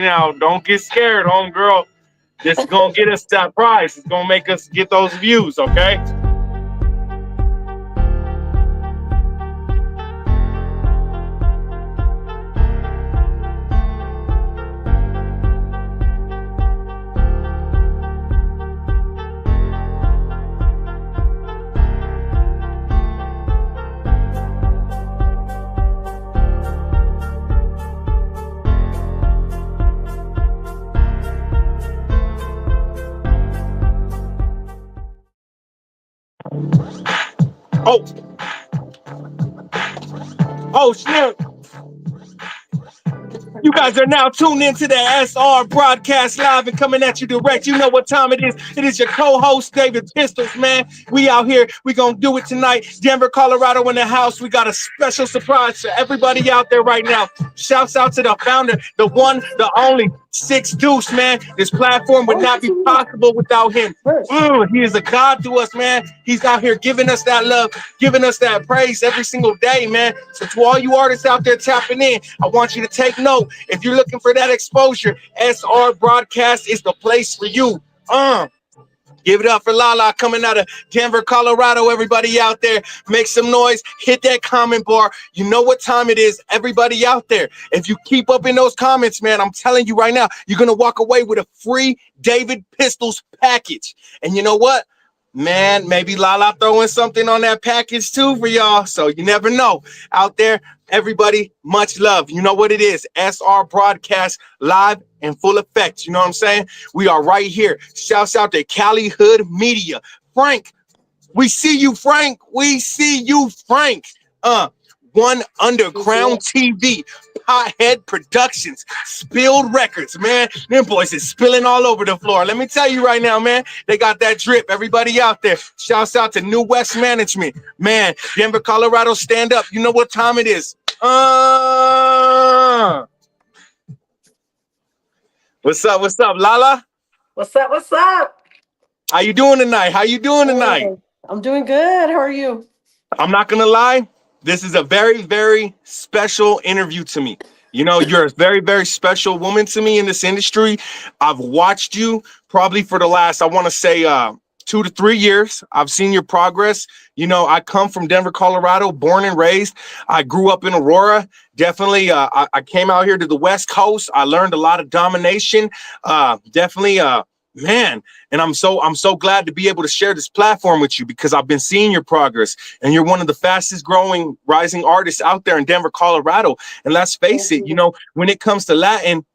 Now, don't get scared, homegirl. This is gonna get us that prize. It's gonna make us get those views, okay? Oh, oh snap. You guys are now tuned into the SR broadcast live and coming at you direct. You know what time it is. It is your co-host, David Pistols, man. We out here. We going to do it tonight. Denver, Colorado in the house. We got a special surprise for everybody out there right now. Shouts out to the founder, the one, the only, Six Deuce, man. This platform would not be possible without him. He is a God to us, man. He's out here giving us that love, giving us that praise every single day, man. So to all you artists out there tapping in, I want you to take note. If you're looking for that exposure, SR Broadcast is the place for you. Give it up for LALA coming out of Denver, Colorado. Everybody out there, make some noise. Hit that comment bar. You know what time it is. Everybody out there, if you keep up in those comments, man, I'm telling you right now, you're going to walk away with a free David Pistols package. And you know what? Man, maybe LALA throwing something on that package too for y'all. So you never know. Out there, everybody, much love. You know what it is. SR Broadcast live in full effect. You know what I'm saying? We are right here. Shouts out to Cali Hood Media. Frank, we see you, Frank. We see you, Frank. One Underground TV, Pothead Productions, Spilled Records, man. Them boys is spilling all over the floor. Let me tell you right now, man, they got that drip. Everybody out there, shouts out to New West Management. Man, Denver, Colorado, stand up. You know what time it is. What's up? What's up, LALA? What's up? What's up? How you doing tonight? How you doing tonight? I'm doing good. How are you? I'm not going to lie. This is a very, very special interview to me. You know, you're a very, very special woman to me in this industry. I've watched you probably for the last, I want to say, 2 to 3 years. I've seen your progress. You know, I come from Denver, Colorado, born and raised. I grew up in Aurora. Definitely, I came out here to the West Coast. I learned a lot of domination. Man, and I'm so glad to be able to share this platform with you because I've been seeing your progress and you're one of the fastest growing rising artists out there in Denver, Colorado. And let's face it, you know, when it comes to Latin,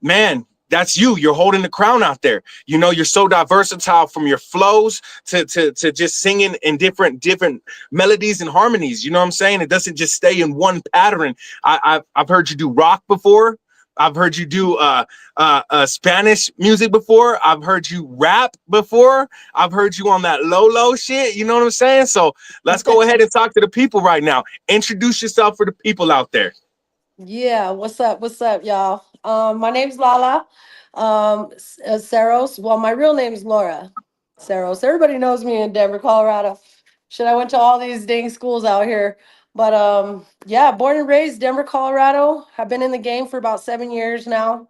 man, that's you. You're holding the crown out there. You know, you're so versatile from your flows to just singing in different melodies and harmonies. You know what I'm saying? It doesn't just stay in one pattern. I've heard you do rock before. I've heard you do Spanish music before. I've heard you rap before. I've heard you on that low shit. You know what I'm saying? So let's go ahead and talk to the people right now. Introduce yourself for the people out there. Yeah. What's up? What's up, y'all? My name's LALA. Cerros. Well, my real name is Laura Cerros. Everybody knows me in Denver, Colorado. Shit, I went to all these dang schools out here. But yeah, born and raised Denver, Colorado. I've been in the game for about 7 years now.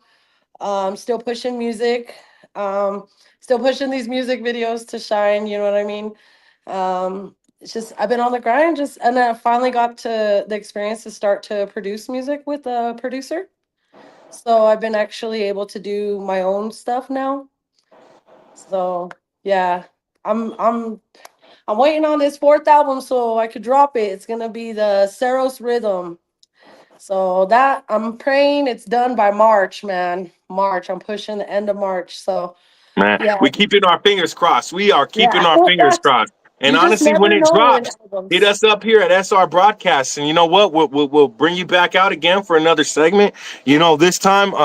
Still pushing music. Still pushing these music videos to shine. You know what I mean? It's just I've been on the grind. And then I finally got to the experience to start to produce music with a producer. So I've been actually able to do my own stuff now. So yeah, I'm waiting on this fourth album so I could drop it. It's gonna be the Cerros Rhythm. So that I'm praying it's done by March, man. March. I'm pushing the end of March. So Man, yeah. we keeping our fingers crossed. We are keeping our fingers crossed. And You just honestly, when never it know in drops, albums. hit us up here at SR Broadcast. And you know what? We'll bring you back out again for another segment. You know, this time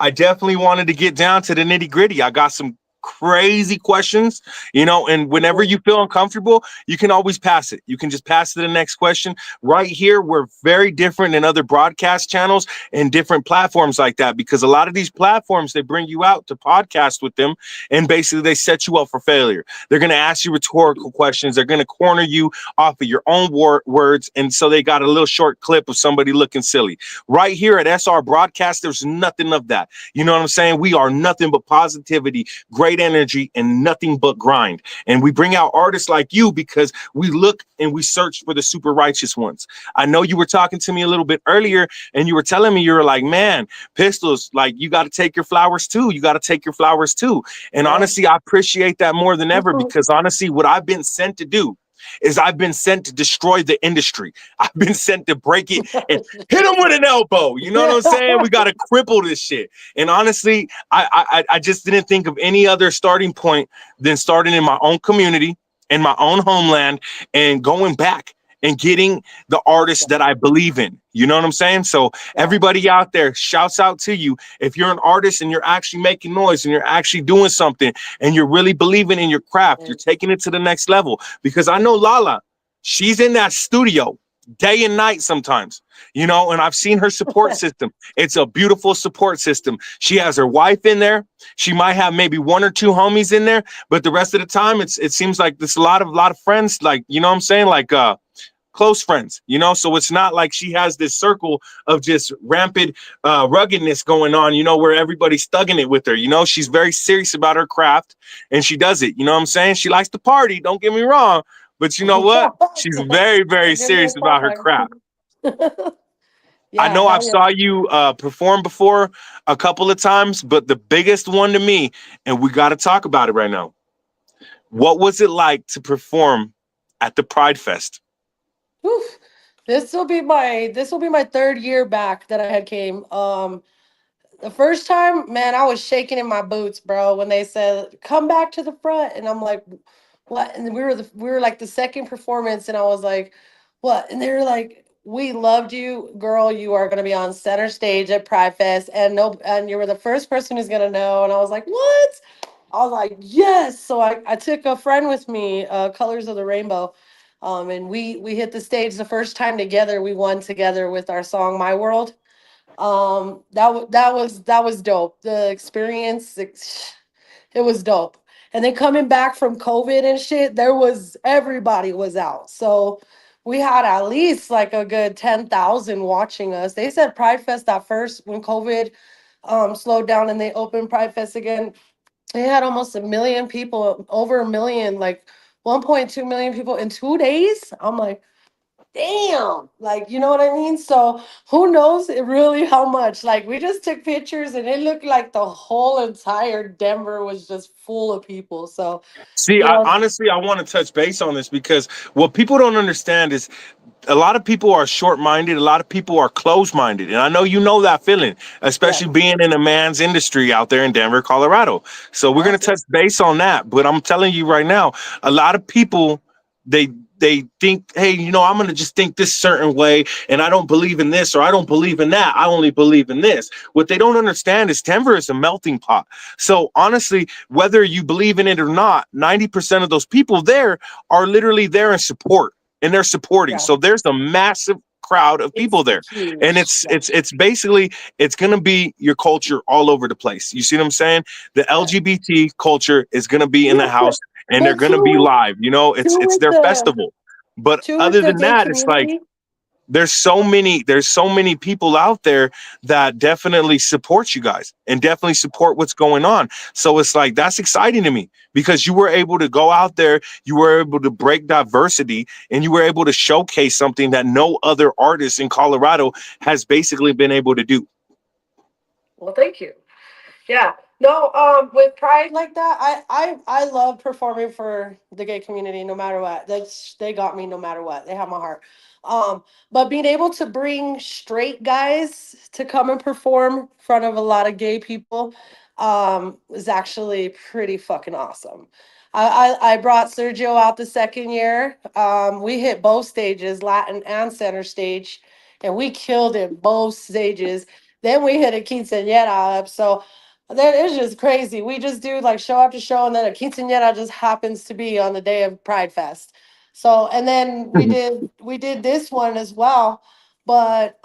I definitely wanted to get down to the nitty gritty. I got some crazy questions, and whenever Mhm. you feel uncomfortable, you can always pass it. You can just pass to the next question. Right here, we're very different than other broadcast channels and different platforms like that, because a lot of these platforms, they bring you out to podcast with them, and basically they set you up for failure. They're going to ask you rhetorical questions. They're going to corner you off of your own words. And so they got a little short clip of somebody looking silly. Right here at SR Broadcast, there's nothing of that. You know what I'm saying? We are nothing but positivity, great energy, and nothing but grind. And we bring out artists like you because we look and we search for the super righteous ones. I know you were talking to me a little bit earlier, and you were telling me, you were like, man, Pistols, like, you got to take your flowers too. You got to take your flowers too. And Yeah. honestly, I appreciate that more than ever, because honestly, what I've been sent to do is I've been sent to destroy the industry. I've been sent to break it and hit them with an elbow. You know what I'm saying? We got to cripple this shit. And honestly, I just didn't think of any other starting point than starting in my own community, in my own homeland, and going back and getting the artists that I believe in. You know what I'm saying? So Yeah. everybody out there, shouts out to you. If you're an artist and you're actually making noise and you're actually doing something and you're really believing in your craft, you're taking it to the next level. Because I know Lala, she's in that studio day and night sometimes, and I've seen her support system. It's a beautiful support system. She has her wife in there. She might have maybe one or two homies in there, but the rest of the time, it seems like there's a lot of friends, like, you know what I'm saying? Like, close friends, so it's not like she has this circle of just rampant ruggedness going on, where everybody's thugging it with her. She's very serious about her craft, and she does it. You know what I'm saying? She likes to party, don't get me wrong, but you know what? She's very, very Give me a serious about her second. craft. I Yeah, know I've hell yeah. saw you perform before a couple of times, but the biggest one to me, and we got to talk about it right now. What was it like to perform at the Pride Fest? Oof. This will be my third year back that I had came. The first time, man, I was shaking in my boots, bro, when they said come back to the front, and I'm like, what? And we were like the second performance, and I was like, what? And they were like, we loved you, girl. You are gonna be on center stage at Pride Fest, and no, and you were the first person who's gonna know. And I was like, what? I was like, yes. So I took a friend with me, Colors of the Rainbow. And we hit the stage the first time together. We won together with our song My World. That was dope. The experience, it was dope. And then coming back from COVID and shit, everybody was out. So we had at least like a good 10,000 watching us. They said Pride Fest at first when COVID slowed down and they opened Pride Fest again. They had almost a million people, over a million, like 1.2 million people in 2 days. I'm like, damn, like, you know what I mean? So who knows really how much? Like, we just took pictures and it looked like the whole entire Denver was just full of people. So, See, you know, honestly, I want to touch base on this, because what people don't understand is a lot of people are short-minded. A lot of people are closed-minded, and I know you know that feeling, yeah, especially being in a man's industry out there in Denver, Colorado. So we're gonna that's it. touch base on that. But I'm telling you right now, a lot of people, they they think, hey, I'm gonna just think this certain way, and I don't believe in this or I don't believe in that. I only believe in this. What they don't understand is Denver is a melting pot. So honestly, whether you believe in it or not, 90% of those people there are literally there in support, and they're supporting. Yeah, So there's a massive crowd of people it's there, and huge. it's Yeah, it's it's basically, it's going to be your culture all over the place. You see what I'm saying? The yeah. LGBT culture is going to be in the Yeah, house, and they're but going to be live. It's two it's with their the festival. But two with other the than gay that, it's like community. there's so many people out there that definitely support you guys and definitely support what's going on. So it's like, that's exciting to me, because you were able to go out there, you were able to break diversity, and you were able to showcase something that no other artist in Colorado has basically been able to do. Well, thank you. Yeah. No, with pride like that, I love performing for the gay community no matter what. They got me no matter what. They have my heart. But being able to bring straight guys to come and perform in front of a lot of gay people is actually pretty fucking awesome. I brought Sergio out the second year. We hit both stages, Latin and center stage, and we killed it both stages. Then we hit a quinceañera up. So That is just crazy. We just do like show after show, and then a quinceañera just happens to be on the day of Pride Fest. So, and then we did this one as well, but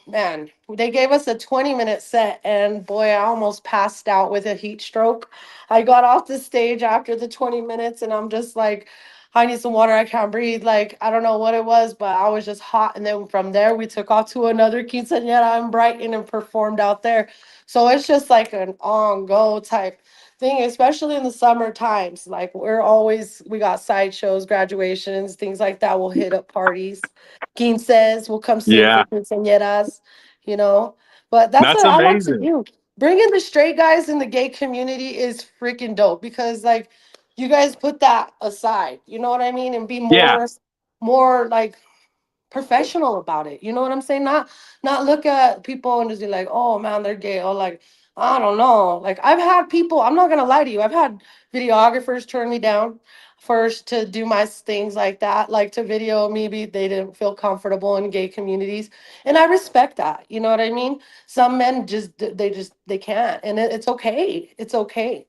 man, they gave us a 20-minute set, and boy, I almost passed out with a heat stroke. I got off the stage after the 20 minutes, and I'm just like, I need some water. I can't breathe. Like I don't know what it was, but I was just hot. And then from there, we took off to another quinceañera in Brighton and performed out there. So it's just like an on go type thing, especially in the summer times. Like we got sideshows, graduations, things like that. We'll hit up parties. Quinces, we'll come sing for Yeah, quinceañeras, you know. But that's that's what I like to amazing. do. Bringing the straight guys in the gay community is freaking dope because like you guys put that aside, you know what I mean, and be Yeah. more like professional about it. You know what I'm saying? Not look at people and just be like, oh man, they're gay. Or like, I don't know. Like I've had people, I'm not gonna lie to you, I've had videographers turn me down first to do my things like that, like to video maybe they didn't feel comfortable in gay communities. And I respect that. You know what I mean? Some men they can't. And it's okay. It's okay.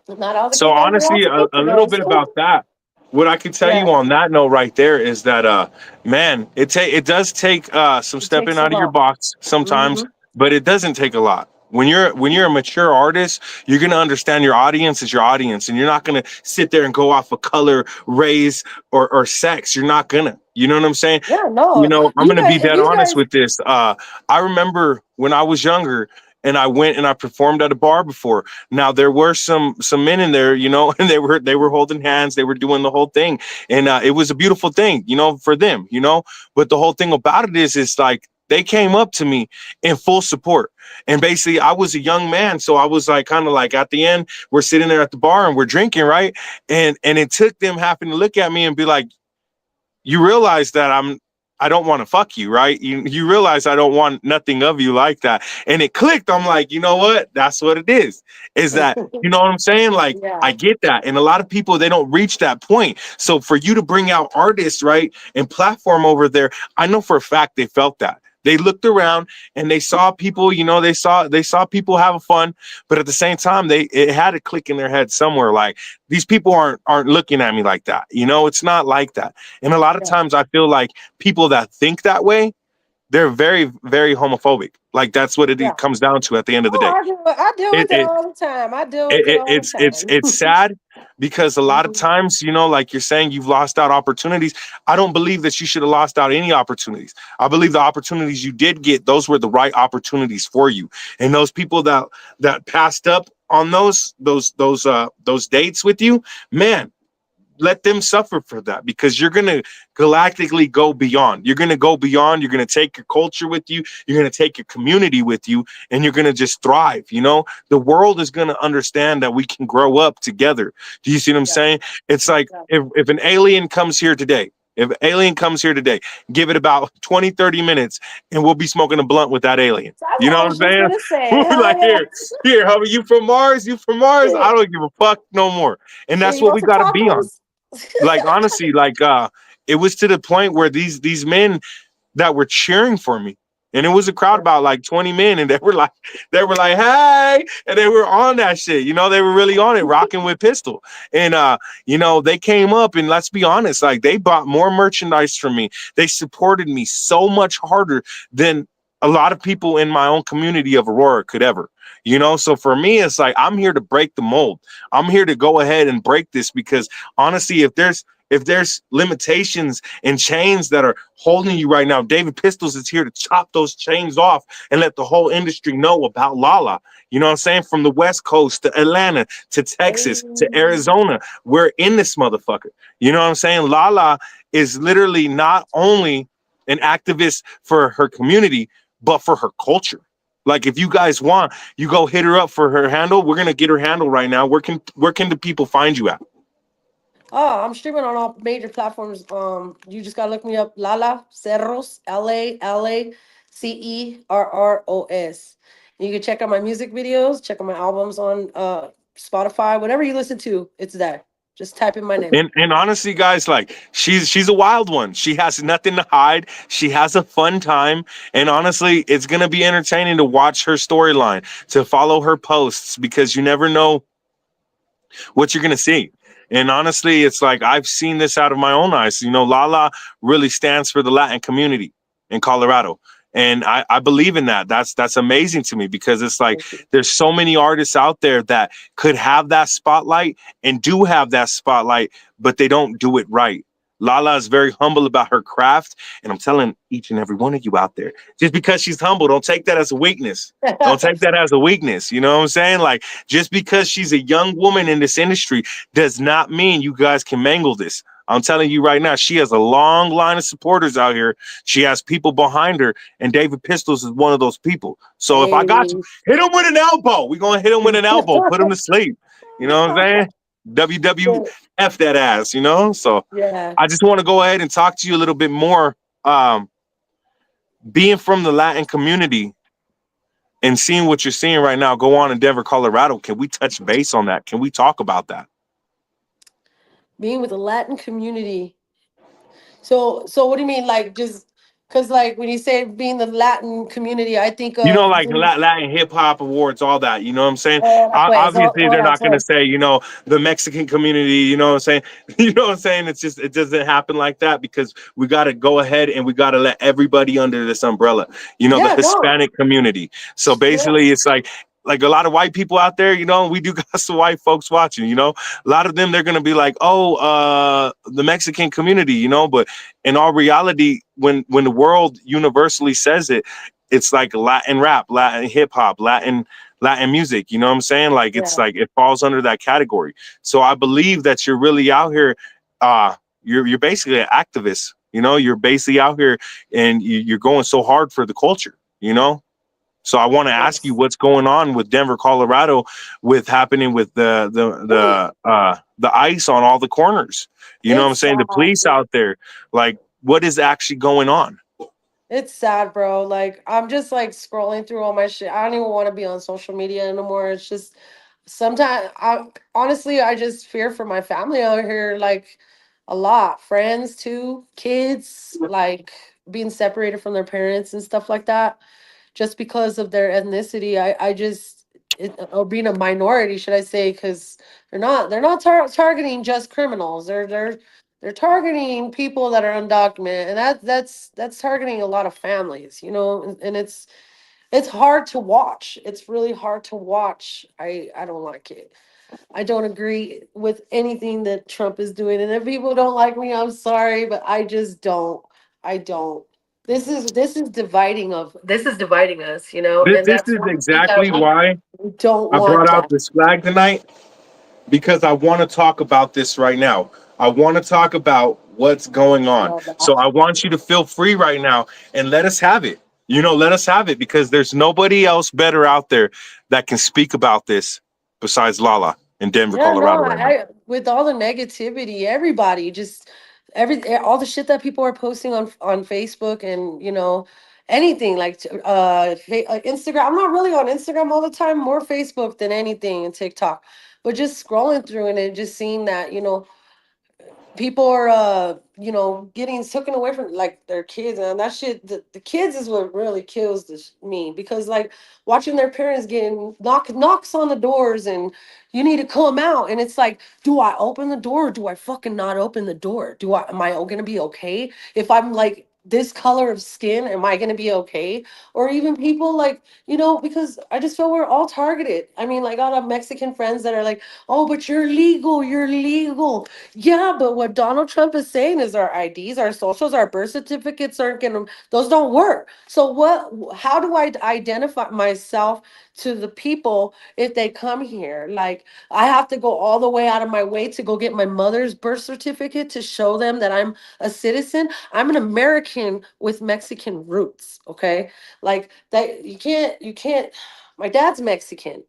Not all the So gay guys are honestly, also a little bit infidels. about that. What I can tell Yeah, you on that note right there is that man, it does take some it stepping takes a out of your lot. box sometimes, Hmm. but it doesn't take a lot. When you're a mature artist, you're gonna understand your audience is your audience, and you're not gonna sit there and go off of color, race, or sex. You're not gonna. You know what I'm saying? Yeah, You no. know, I'm You gonna be guys, dead you honest guys, with this. I remember when I was younger and I went and I performed at a bar before. Now there were some men in there, you know, and they were holding hands, they were doing the whole thing, and it was a beautiful thing, you know, for them, you know. But the whole thing about it is like they came up to me in full support. And basically, I was a young man, so I was like, kind of like at the end, we're sitting there at the bar and we're drinking, right? And it took them having to look at me and be like, you realize that I don't want to fuck you, right? You realize I don't want nothing of you like that. And it clicked. I'm like, you know what? That's what it is. Is that, you know what I'm saying? Like, I yeah, get that. And a lot of people they don't reach that point. So for you to bring out artists, right, and platform over there, I know for a fact they felt that. They looked around and they saw people, you know, they saw people having fun, but at the same time, they it had a click in their head somewhere like these people aren't looking at me like that. You know, it's not like that. And a lot of yeah, times I feel like people that think that way, they're very, very homophobic. Like that's what yeah. it comes down to at the end of the Oh, day. I deal It, with it it, all the time. I deal with it it all the it's time. it's sad because a lot of Mhm. times, you know, like you're saying, you've lost out opportunities. I don't believe that you should have lost out any opportunities. I believe the opportunities you did get, those were the right opportunities for you. And those people that passed up on those dates with you, man, let them suffer for that because you're going to galactically go beyond. You're going to go beyond. You're going to take your culture with you. You're going to take your community with you, and you're going to just thrive. You know, the world is going to understand that we can grow up together. Do you see what I'm Yeah, saying? It's like yeah. if an alien comes here today, if an alien comes here today, give it about 20, 30 minutes, and we'll be smoking a blunt with that alien. That's You know what I what I'm was just saying? gonna say. We'll be Hell like, yeah. here, how are you from Mars? You from Mars? I don't give a fuck no more. And Here, that's you what want we some got to be on. tacos? Like honestly, like it was to the point where these men that were cheering for me, and it was a crowd Yeah. about like 20 men, and they were like hey, and they were on that shit, you know, they were really on it, rocking with Pistol. And you know, they came up, and let's be honest, like they bought more merchandise from me. They supported me so much harder than a lot of people in my own community of Aurora could ever, you know. So for me, it's like I'm here to break the mold. I'm here to go ahead and break this because honestly, if there's limitations and chains that are holding you right now, David Pistols is here to chop those chains off and let the whole industry know about LALA. You know what I'm saying? From the West Coast to Atlanta to Hey. Texas to Arizona, we're in this motherfucker. You know what I'm saying? LALA is literally not only an activist for her community, but for her culture. Like if you guys want, you go hit her up for her handle. We're gonna get her handle right now. Where can the people find you at? Oh, I'm streaming on all major platforms. You just gotta look me up. Lala Cerros, LALACERROS. You can check out my music videos, check out my albums on Spotify, whatever you listen to, it's there. Just type in my name. And honestly, guys, like she's a wild one. She has nothing to hide. She has a fun time, and honestly, it's gonna be entertaining to watch her storyline, to follow her posts, because you never know what you're gonna see. And honestly, it's like I've seen this out of my own eyes. You know, Lala really stands for the Latin community in Colorado. And I believe in that. That's amazing to me, because it's like Thank you. there's so many artists out there that could have that spotlight and do have that spotlight, but they don't do it right. Lala is very humble about her craft. And I'm telling each and every one of you out there, just because she's humble, don't take that as a weakness. Don't take that as a weakness. You know what I'm saying? Like, just because she's a young woman in this industry does not mean you guys can mangle this. I'm telling you right now, she has a long line of supporters out here. She has people behind her, and David Pistols is one of those people. So if I got you, Hey. hit him with an elbow. We're gonna hit him with an elbow, put him to sleep. You know what I'm saying? WWF that ass, you know? So Yeah. I just want to go ahead and talk to you a little bit more. Um, Being from the Latin community and seeing what you're seeing right now go on in Denver, Colorado, can we touch base on that? Can we talk about that? Being with the Latin community. So what do you mean? Like just because like when you say being the Latin community, I think You know, of like Latin hip hop awards, all that. You know what I'm saying? pues, Obviously, they're ahora, not going to pues. say, you know, the Mexican community. You know what I'm saying? You know what I'm saying? It's just, it doesn't happen like that, because we got to go ahead and we got to let everybody under this umbrella. You know, the Yeah, no. Hispanic community. So Yeah, basically, it's like a lot of white people out there. You know, we do got some white folks watching. You know, a lot of them, they're going to be like, oh, the Mexican community. You know, but in all reality, when the world universally says it, it's like Latin rap, Latin hip hop, Latin music. You know what I'm saying? Like, it's yeah. like it falls under that category. So I believe that you're really out here. You're basically an activist. You know, you're basically out here, and you're going so hard for the culture. You know. So I want to ask you Yes. what's going on with Denver, Colorado, with happening with the ice on all the corners. You know what I'm It's saying? The sad. police out there, like, what is actually going on? It's sad, bro. Like I'm just like scrolling through all my shit. I don't even want to be on social media anymore. It's just sometimes I honestly I just fear for my family out here, like a lot. Friends too, kids, like being separated from their parents and stuff like that, just because of their ethnicity. I just or being a minority, should I say? Because they're not targeting just criminals. They're targeting people that are undocumented, and that's targeting a lot of families, and it's hard to watch. It's really hard to watch. I don't like it. I don't agree with anything that Trump is doing. And if people don't like me, I'm sorry, but I just don't. I don't. This is dividing us, and This that's is one thing that exactly why we don't I want brought out that. this flag tonight, because I want to talk about this right now. I want to talk about what's going on. Love So that. I want you to feel free right now and let us have it. You know, let us have it, because there's nobody else better out there that can speak about this besides Lala in Denver, Yeah, no, Colorado right now. with all the negativity, everybody just all the shit that people are posting on Facebook and anything like Instagram. I'm not really on Instagram all the time, more Facebook than anything and TikTok. But just scrolling through and just seeing that, people are getting taken away from like their kids, and that shit, the kids is what really kills me, because like watching their parents getting knocks on the doors and you need to come out, and it's like, do I open the door or do I fucking not open the door? Am I gonna be okay if I'm like this color of skin? Am I gonna be okay? Or even people like, because I just feel we're all targeted. I mean, like, I got Mexican friends that are like, oh, but you're legal. Yeah, but what Donald Trump is saying is our IDs, our socials, our birth certificates aren't going to, those don't work. So how do I identify myself to the people if they come here? Like, I have to go all the way out of my way to go get my mother's birth certificate to show them that I'm a citizen. I'm an American with Mexican roots, okay? Like that, you can't, my dad's Mexican.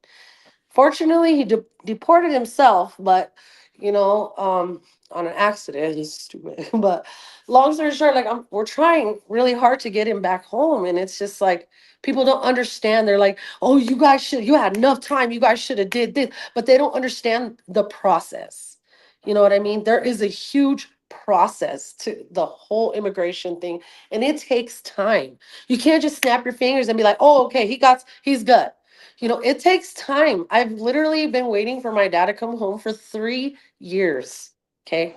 Fortunately, he deported himself, but on an accident. He's stupid. But long story short, like we're trying really hard to get him back home, and it's just like people don't understand. They're like, "Oh, you had enough time. You guys should have did this," but they don't understand the process. You know what I mean? There is a huge process to the whole immigration thing, and it takes time. You can't just snap your fingers and be like, "Oh, okay, he's good." You know, it takes time. I've literally been waiting for my dad to come home for 3 years. Okay?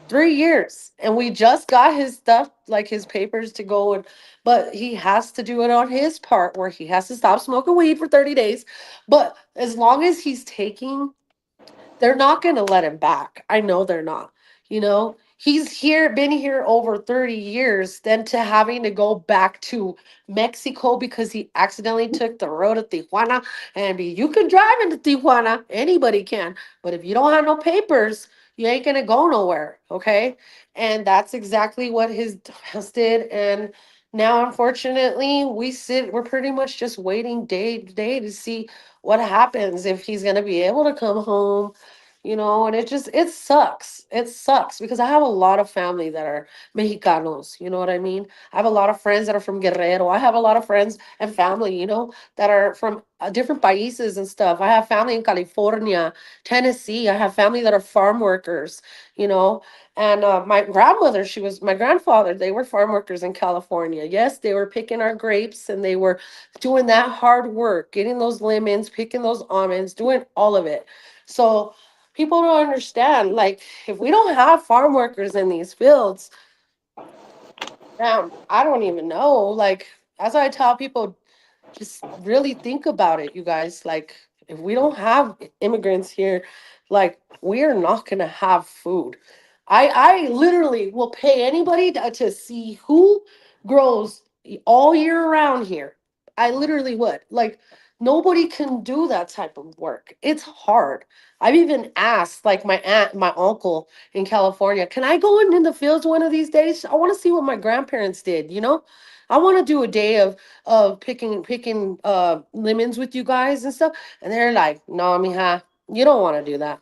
3 years, and we just got his stuff, like his papers to go, and but he has to do it on his part where he has to stop smoking weed for 30 days. But as long as he's taking, they're not going to let him back. I know they're not. You know, he's here, been here over 30 years, then to having to go back to Mexico because he accidentally took the road to Tijuana. And you can drive into Tijuana, anybody can. But if you don't have no papers, you ain't going to go nowhere. Okay. And that's exactly what his dumbass did. And now, unfortunately, we're pretty much just waiting day to day to see what happens, if he's going to be able to come home, and it sucks. It sucks because I have a lot of family that are Mexicanos. You know what I mean? I have a lot of friends that are from Guerrero. I have a lot of friends and family, that are from different países and stuff. I have family in California, Tennessee. I have family that are farm workers, you know. And my grandmother, she was my grandfather. They were farm workers in California. Yes, they were picking our grapes and they were doing that hard work, getting those lemons, picking those almonds, doing all of it. So people don't understand. Like, if we don't have farm workers in these fields, I don't even know. Like, as I tell people, just really think about it, you guys. Like, if we don't have immigrants here, like, we're not gonna have food. I literally will pay anybody to see who grows all year around here. I literally would. Like, nobody can do that type of work. It's hard. I've even asked, like, my aunt, my uncle in California, can I go in the fields one of these days? I want to see what my grandparents did, you know? I want to do a day of picking lemons with you guys and stuff. And they're like, no, mija, you don't want to do that.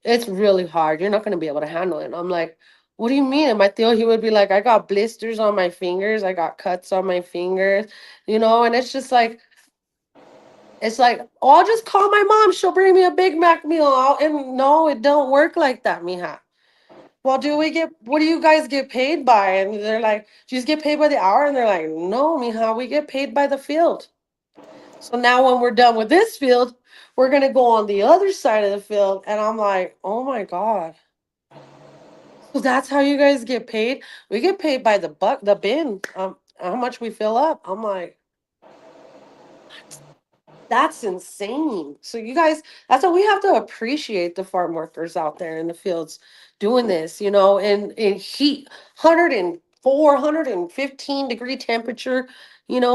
It's really hard. You're not going to be able to handle it. And I'm like, what do you mean? And my Theo, he would be like, I got blisters on my fingers. I got cuts on my fingers, and it's like, oh, I'll just call my mom. She'll bring me a Big Mac meal. And no, it don't work like that, mija. Well, what do you guys get paid by? And they're like, do you just get paid by the hour? And they're like, no, mija, we get paid by the field. So now when we're done with this field, we're going to go on the other side of the field. And I'm like, oh my God. So that's how you guys get paid? We get paid by the bin, how much we fill up. I'm like, that's insane. So you guys, that's why we have to appreciate the farm workers out there in the fields doing this, in heat, 104, 115-degree temperature,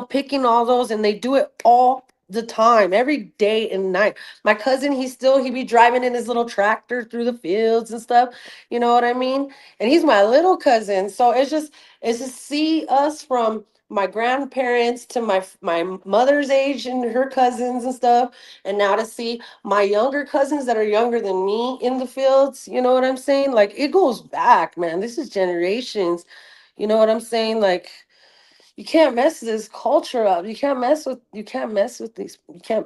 picking all those, and they do it all the time, every day and night. My cousin, he be driving in his little tractor through the fields and stuff, you know what I mean? And he's my little cousin. So it's just see us from my grandparents to my mother's age and her cousins and stuff, and now to see my younger cousins that are younger than me in the fields. You know what I'm saying? Like, it goes back, man. This is generations. You know what I'm saying? Like, you can't mess this culture up. You can't mess with these, you can't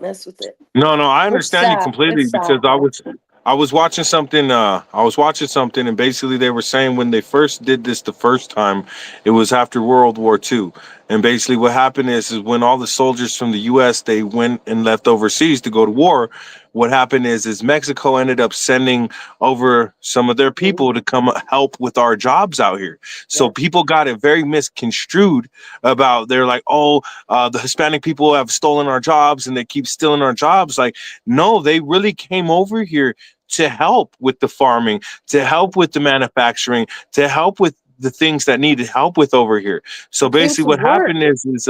mess with it. No, no, I It's understand you sad. completely It's because sad. I was watching something and basically they were saying when they first did this the first time, it was after World War II. And basically what happened is when all the soldiers from the US they went and left overseas to go to war, what happened is Mexico ended up sending over some of their Mhm. people to come help with our jobs out here. So Yeah. people got it very misconstrued about they're like, oh, the Hispanic people have stolen our jobs and they keep stealing our jobs. Like, no, they really came over here to help with the farming, to help with the manufacturing, to help with the things that needed help with over here. So They came basically, to what happened work. is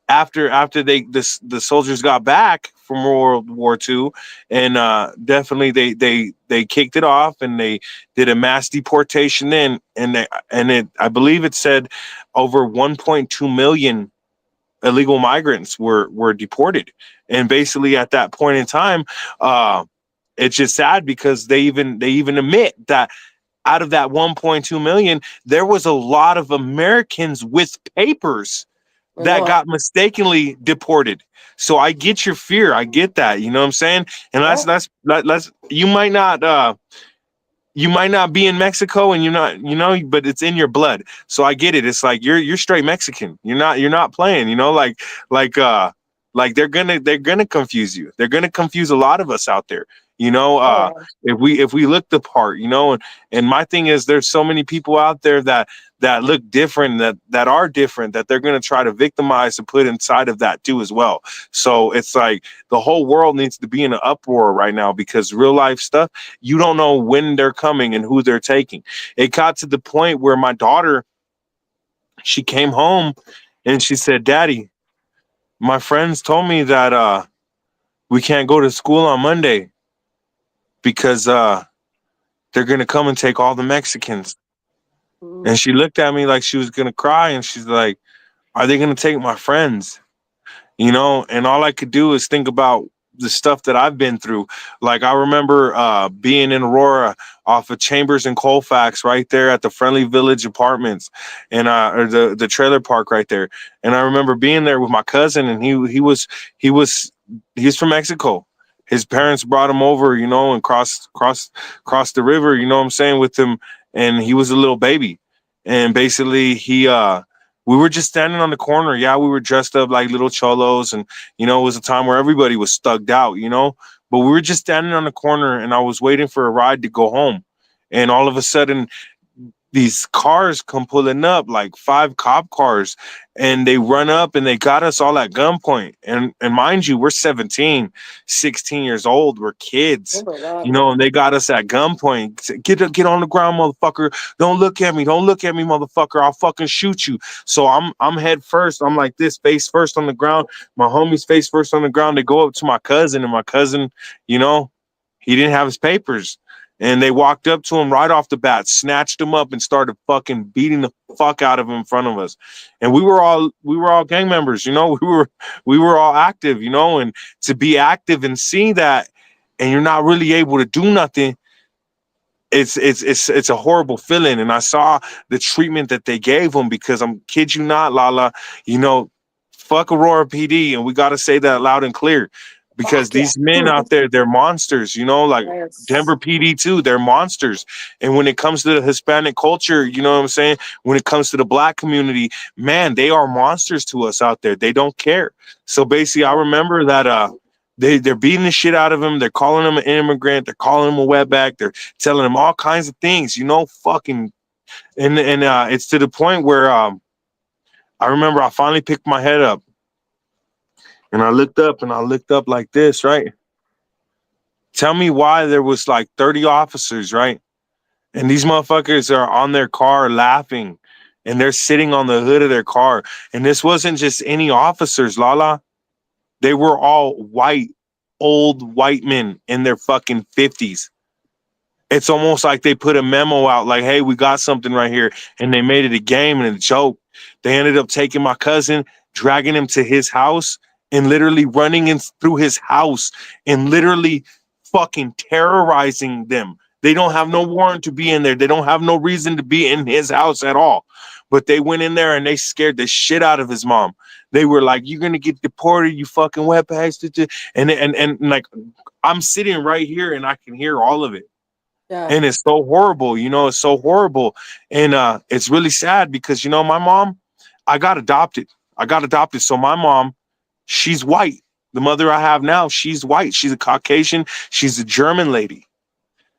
after the soldiers got back from World War II, and definitely they kicked it off and they did a mass deportation in, and it I believe it said over 1.2 million illegal migrants were deported. And basically at that point in time, uh it's just sad because they even admit that out of that 1.2 million there was a lot of Americans with papers I that know. got mistakenly deported. So I get your fear, I get that, you know what I'm saying? And Yeah. let's you might not you might not be in Mexico and you're not, but it's in your blood. So I get it. It's like you're straight Mexican. You're not playing, like like they're gonna confuse you. They're gonna confuse a lot of us out there. You know, Oh yeah. if we look the part, and my thing is there's so many people out there that look different, that are different, that they're gonna try to victimize and put inside of that too as well. So it's like the whole world needs to be in an uproar right now because real life stuff, you don't know when they're coming and who they're taking. It got to the point where my daughter, she came home and she said, "Daddy, my friends told me that we can't go to school on Monday because they're gonna come and take all the Mexicans." And Mm. she looked at me like she was gonna cry, and she's like, "Are they gonna take my friends?" And all I could do is think about the stuff that I've been through. Like I remember being in Aurora off of Chambers and Colfax right there at the Friendly Village Apartments and or the trailer park right there. And I remember being there with my cousin, and he was he's from Mexico. His parents brought him over, and crossed the river, what I'm saying, with him, and he was a little baby. And basically we were just standing on the corner. Yeah, we were dressed up like little cholos, and it was a time where everybody was stugged out, But we were just standing on the corner, and I was waiting for a ride to go home, and all of a sudden, these cars come pulling up, like 5 cop cars, and they run up and they got us all at gunpoint. And mind you, we're 17, 16 years old. We're Oh kids, my God. and they got us at gunpoint. Get on the ground, motherfucker. Don't look at me. Don't look at me, motherfucker. I'll fucking shoot you. So I'm head first. I'm like this, face first on the ground. My homie's face first on the ground. They go up to my cousin, and my cousin, you know, he didn't have his papers. And they walked up to him right off the bat, snatched him up, and started fucking beating the fuck out of him in front of us. And we were all gang members, we were all active, and to be active and see that, and you're not really able to do nothing, it's a horrible feeling. And I saw the treatment that they gave him, because I'm kid you not, Lala, you know, fuck Aurora PD, and we got to say that loud and clear, because Fuck yeah. these men out there, they're monsters, like Yes. Denver PD too, they're monsters. And when it comes to the Hispanic culture, you know what I'm saying, when it comes to the black community, man, they are monsters to us out there. They don't care. So basically I remember that they're beating the shit out of him. They're calling him an immigrant. They're calling him a wetback. They're telling him all kinds of things, fucking. And it's to the point where I remember I finally picked my head up, and I looked up like this, right? Tell me why there was like 30 officers, right? And these motherfuckers are on their car laughing, and they're sitting on the hood of their car. And this wasn't just any officers, Lala. They were all white, old white men in their fucking 50s. It's almost like they put a memo out like, "Hey, we got something right here." And they made it a game and a joke. They ended up taking my cousin, dragging him to his house, and literally running in through his house, and literally fucking terrorizing them. They don't have no warrant to be in there. They don't have no reason to be in his house at all. But they went in there and they scared the shit out of his mom. They were like, "You're gonna get deported, you fucking wetbags." And like, I'm sitting right here and I can hear all of it, Yeah. and it's so horrible, it's so horrible. And it's really sad because my mom, I got adopted. So my mom, she's white. The mother I have now, she's white. She's a Caucasian. She's a German lady.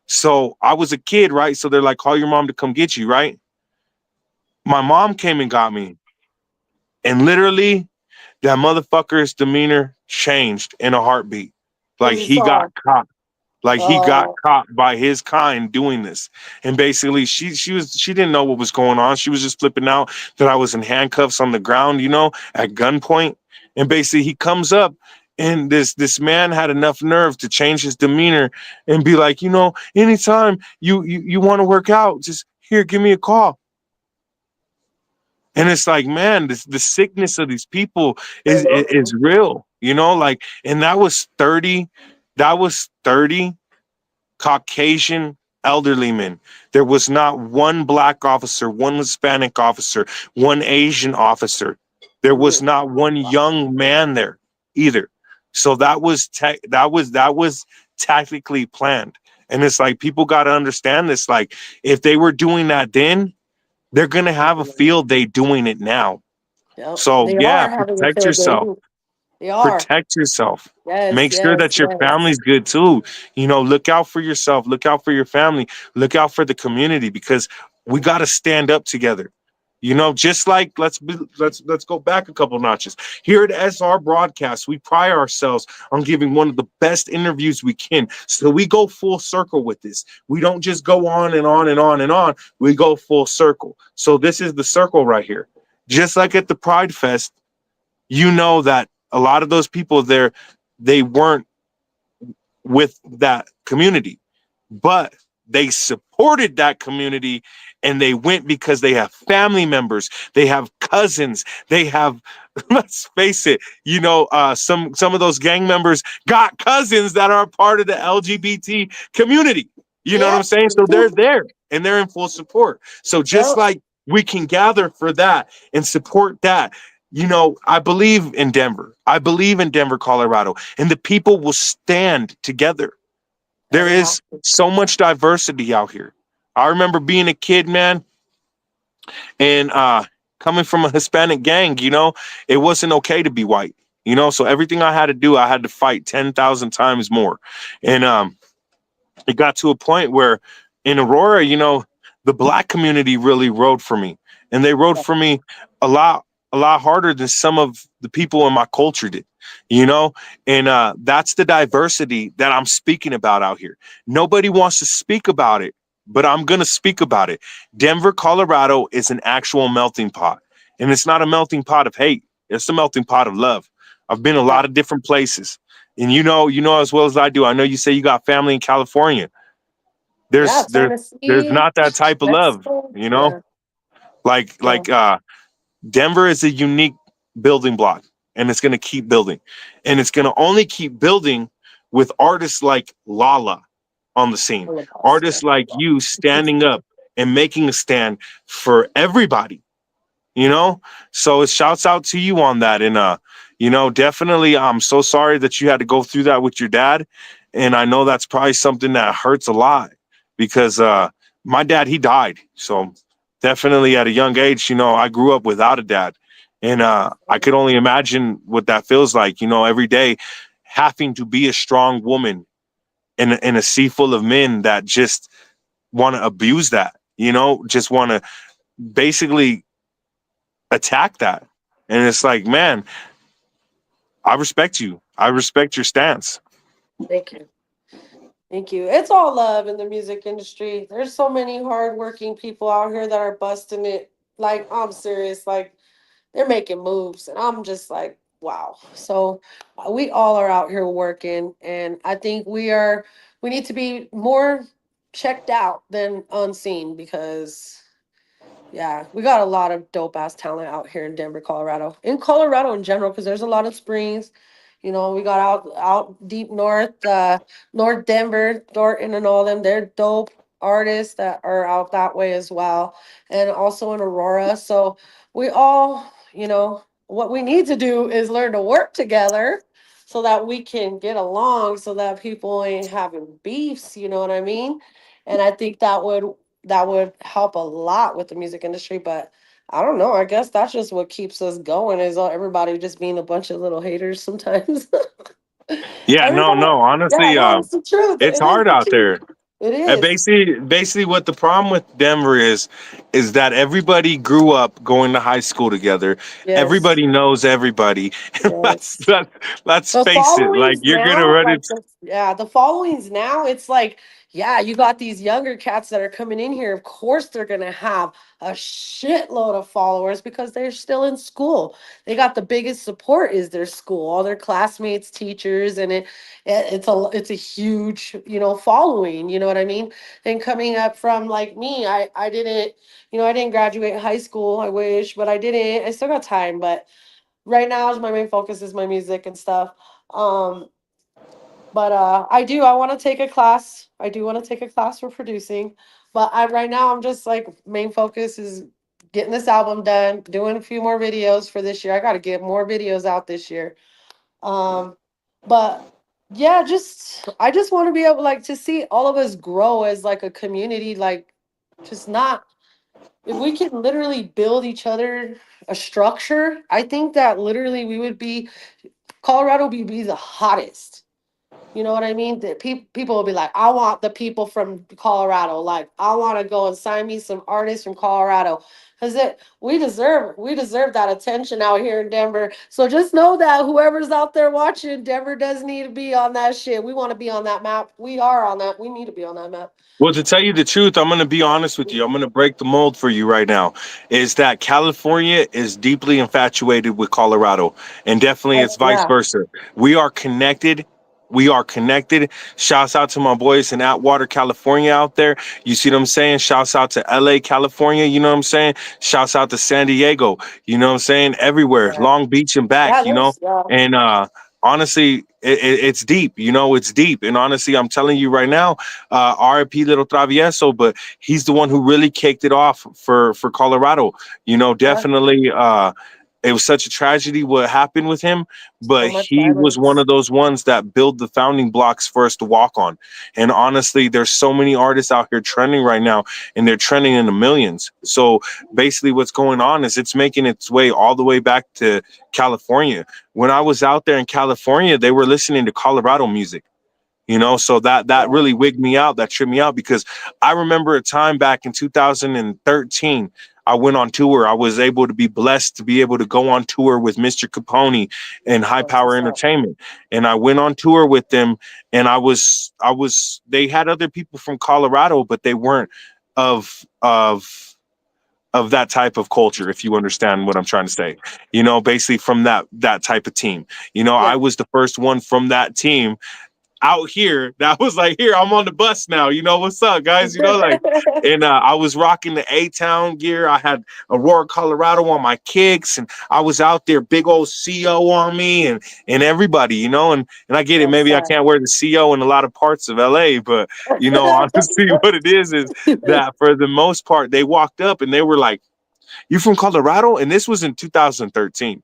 So I was a kid, right? So they're like, "Call your mom to come get you," right? My mom came and got me, and literally that motherfucker's demeanor changed in a heartbeat. Like Because you he got saw. caught. Like he got Oh. caught by his kind doing this. And basically she didn't know what was going on. She was just flipping out that I was in handcuffs on the ground, at gunpoint. And basically he comes up, and this man had enough nerve to change his demeanor and be like, "Anytime you want to work out, just here, give me a call." And it's like, man, the sickness of these people is real, like. And that was 30 Caucasian elderly men. There was not one black officer, one Hispanic officer, one Asian officer. There was Mm. not one young man there either. So that was tactically planned. And it's like people got to understand this. Like, if they were doing that then, they're going to have a field day doing it now. Yep. So, They yeah, are having a protect field yourself. day. They are. Protect yourself. Yes, Make sure yes, that your yes. family's good too. Look out for yourself, look out for your family, look out for the community, because we got to stand up together. Just like let's go back a couple notches. Here at SR Broadcast, we pride ourselves on giving one of the best interviews we can. So we go full circle with this. We don't just go on and on and on and on. We go full circle. So this is the circle right here. Just like at the Pride Fest, that a lot of those people there, they weren't with that community, but they supported that community, and they went because they have family members, they have cousins, they have let's face it, some of those gang members got cousins that are a part of the LGBT community. You know what I'm Yep. saying? So they're there and they're in full support. So just Yep. like we can gather for that and support that, I believe in Denver. I believe in Denver, Colorado, and the people will stand together. Yeah, There we have is to. so much diversity out here. I remember being a kid, man, and coming from a Hispanic gang, it wasn't okay to be white. So everything I had to do, I had to fight 10,000 times more. And it got to a point where in Aurora, the black community really rode for me. And they rode for me a lot, a lot harder than some of the people in my culture did, you know? And that's the diversity that I'm speaking about out here. Nobody wants to speak about it, but I'm going to speak about it. Denver, Colorado is an actual melting pot. And it's not a melting pot of hate, it's a melting pot of love. I've been a Yeah. lot of different places. And as well as I do. I know you say you got family in California. Yeah, There's Tennessee, not that type of love, Mexico. you know? Yeah. Like So like uh Denver is a unique building block, and it's going to keep building. And it's going to only keep building with artists like LALA on the scene. Holocaust. Yeah. Artists like you standing up and making a stand for everybody, you know? So it shouts out to you on that. And definitely I'm so sorry that you had to go through that with your dad. And I know that's probably something that hurts a lot, because my dad, he died. So definitely at a young age, I grew up without a dad. And I could only imagine what that feels like, every day having to be a strong woman in a sea full of men that just want to abuse that, just want to basically attack that. And it's like, man, I respect you. I respect your stance. Thank you. Thank you. It's all love in the music industry. There's so many hardworking people out here that are busting it. Like, I'm serious. Like, they're making moves. And I'm just like, wow. So we all are out here working. And I think we need to be more checked out than unseen, because yeah, we got a lot of dope ass talent out here in Denver, Colorado. In Colorado in general, because there's a lot of springs. We got out deep north, North Denver, Thornton, and all them. They're dope artists that are out that way as well, and also in Aurora. So we all, what we need to do is learn to work together so that we can get along, so that people ain't having beefs. You know what I mean? And I think that would help a lot with the music industry. But I don't know. I guess that's just what keeps us going, is everybody just being a bunch of little haters sometimes. Yeah, no, Everybody, no. yeah, Honestly, no, it's the truth. it's It is hard the out truth. there. It And is. basically, what the problem with Denver is that everybody grew up going to high school together. Yes. Everybody knows everybody. let's Yes. let, let's The face it. Like, followings you're gonna now, run like into. yeah, the followings now, it's like, yeah, you got these younger cats that are coming in here. Of course, they're gonna have a shitload of followers because they're still in school. They got the biggest support is their school, all their classmates, teachers, and it's a huge, following. You know what I mean? And coming up from like me, I didn't graduate high school. I wish, but I didn't. I still got time, but right now my main focus is my music and stuff. Um, but I want to take a class. I do want to take a class for producing. But right now I'm just like, main focus is getting this album done, doing a few more videos for this year. I got to get more videos out this year. Um, but Yeah, just I just want to be able like to see all of us grow as like a community, like just not if we can literally build each other a structure, I think that literally we would be Colorado would be the hottest. You know what I mean? That people will be like, I want the people from Colorado. Like, I want to go and sign me some artists from Colorado. Cause we deserve that attention out here in Denver. So just know that whoever's out there watching, Denver does need to be on that shit. We want to be on that map. We are on that. We need to be on that map. Well, to tell you the truth, I'm going to be honest with you. I'm going to break the mold for you right now. Is that California is deeply infatuated with Colorado, and definitely it's vice Yeah, versa. We are connected. We are connected. Shouts out to my boys in Atwater, California out there. You see what I'm saying? Shouts out to LA, California. You know what I'm saying? Shouts out to San Diego. You know what I'm saying? Everywhere, yeah, Long Beach and back, yeah. you know? There's yeah, And honestly, it's deep. You know, it's deep. And honestly, I'm telling you right now, RIP Little Travieso, but he's the one who really kicked it off for Colorado. You know, yeah. definitely. It was such a tragedy what happened with him, So but much he was one violence. of those ones that build the founding blocks for us to walk on. And honestly, there's so many artists out here trending right now, and they're trending in the millions. So basically, what's going on is it's making its way all the way back to California. When I was out there in California, they were listening to Colorado music, you know, so that Yeah, really wigged me out, that tripped me out, because I remember a time back in 2013 I went on tour. I was able to be blessed to be able to go on tour with Mr. Capone and High that's Power what's up. Entertainment, and I went on tour with them. And I was they had other people from Colorado, but they weren't of that type of culture, if you understand what I'm trying to say. You know, basically from that type of team. You know, I Yeah. was the first one from that team out here that was like, here, I'm on the bus now. You know, what's up, guys? You know, like, and I was rocking the A Town gear. I had Aurora, Colorado on my kicks, and I was out there, big old CO on me, and everybody, you know, and I get it. That's Maybe I sad. can't wear the CO in a lot of parts of LA, but you know, honestly, what it is that for the most part, they walked up and they were like, "You from Colorado?" And this was in 2013.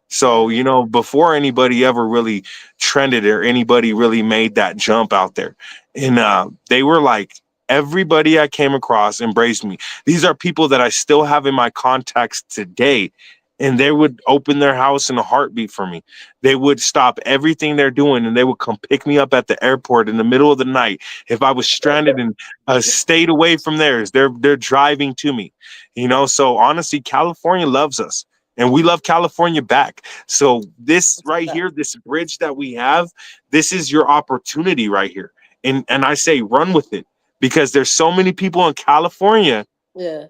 So, Yeah. you know, before anybody ever really trended or anybody really made that jump out there. And they were like, everybody I came across embraced me. These are people that I still have in my contacts today. And they would open their house in a heartbeat for me. They would stop everything they're doing and they would come pick me up at the airport in the middle of the night. If I was stranded in a state away from theirs, they're driving to me. You know, so honestly, California loves us and we love California back. So this That's right what's up. here, this bridge that we have, this is your opportunity right here. And I say run with it, because there's so many people in California Yeah.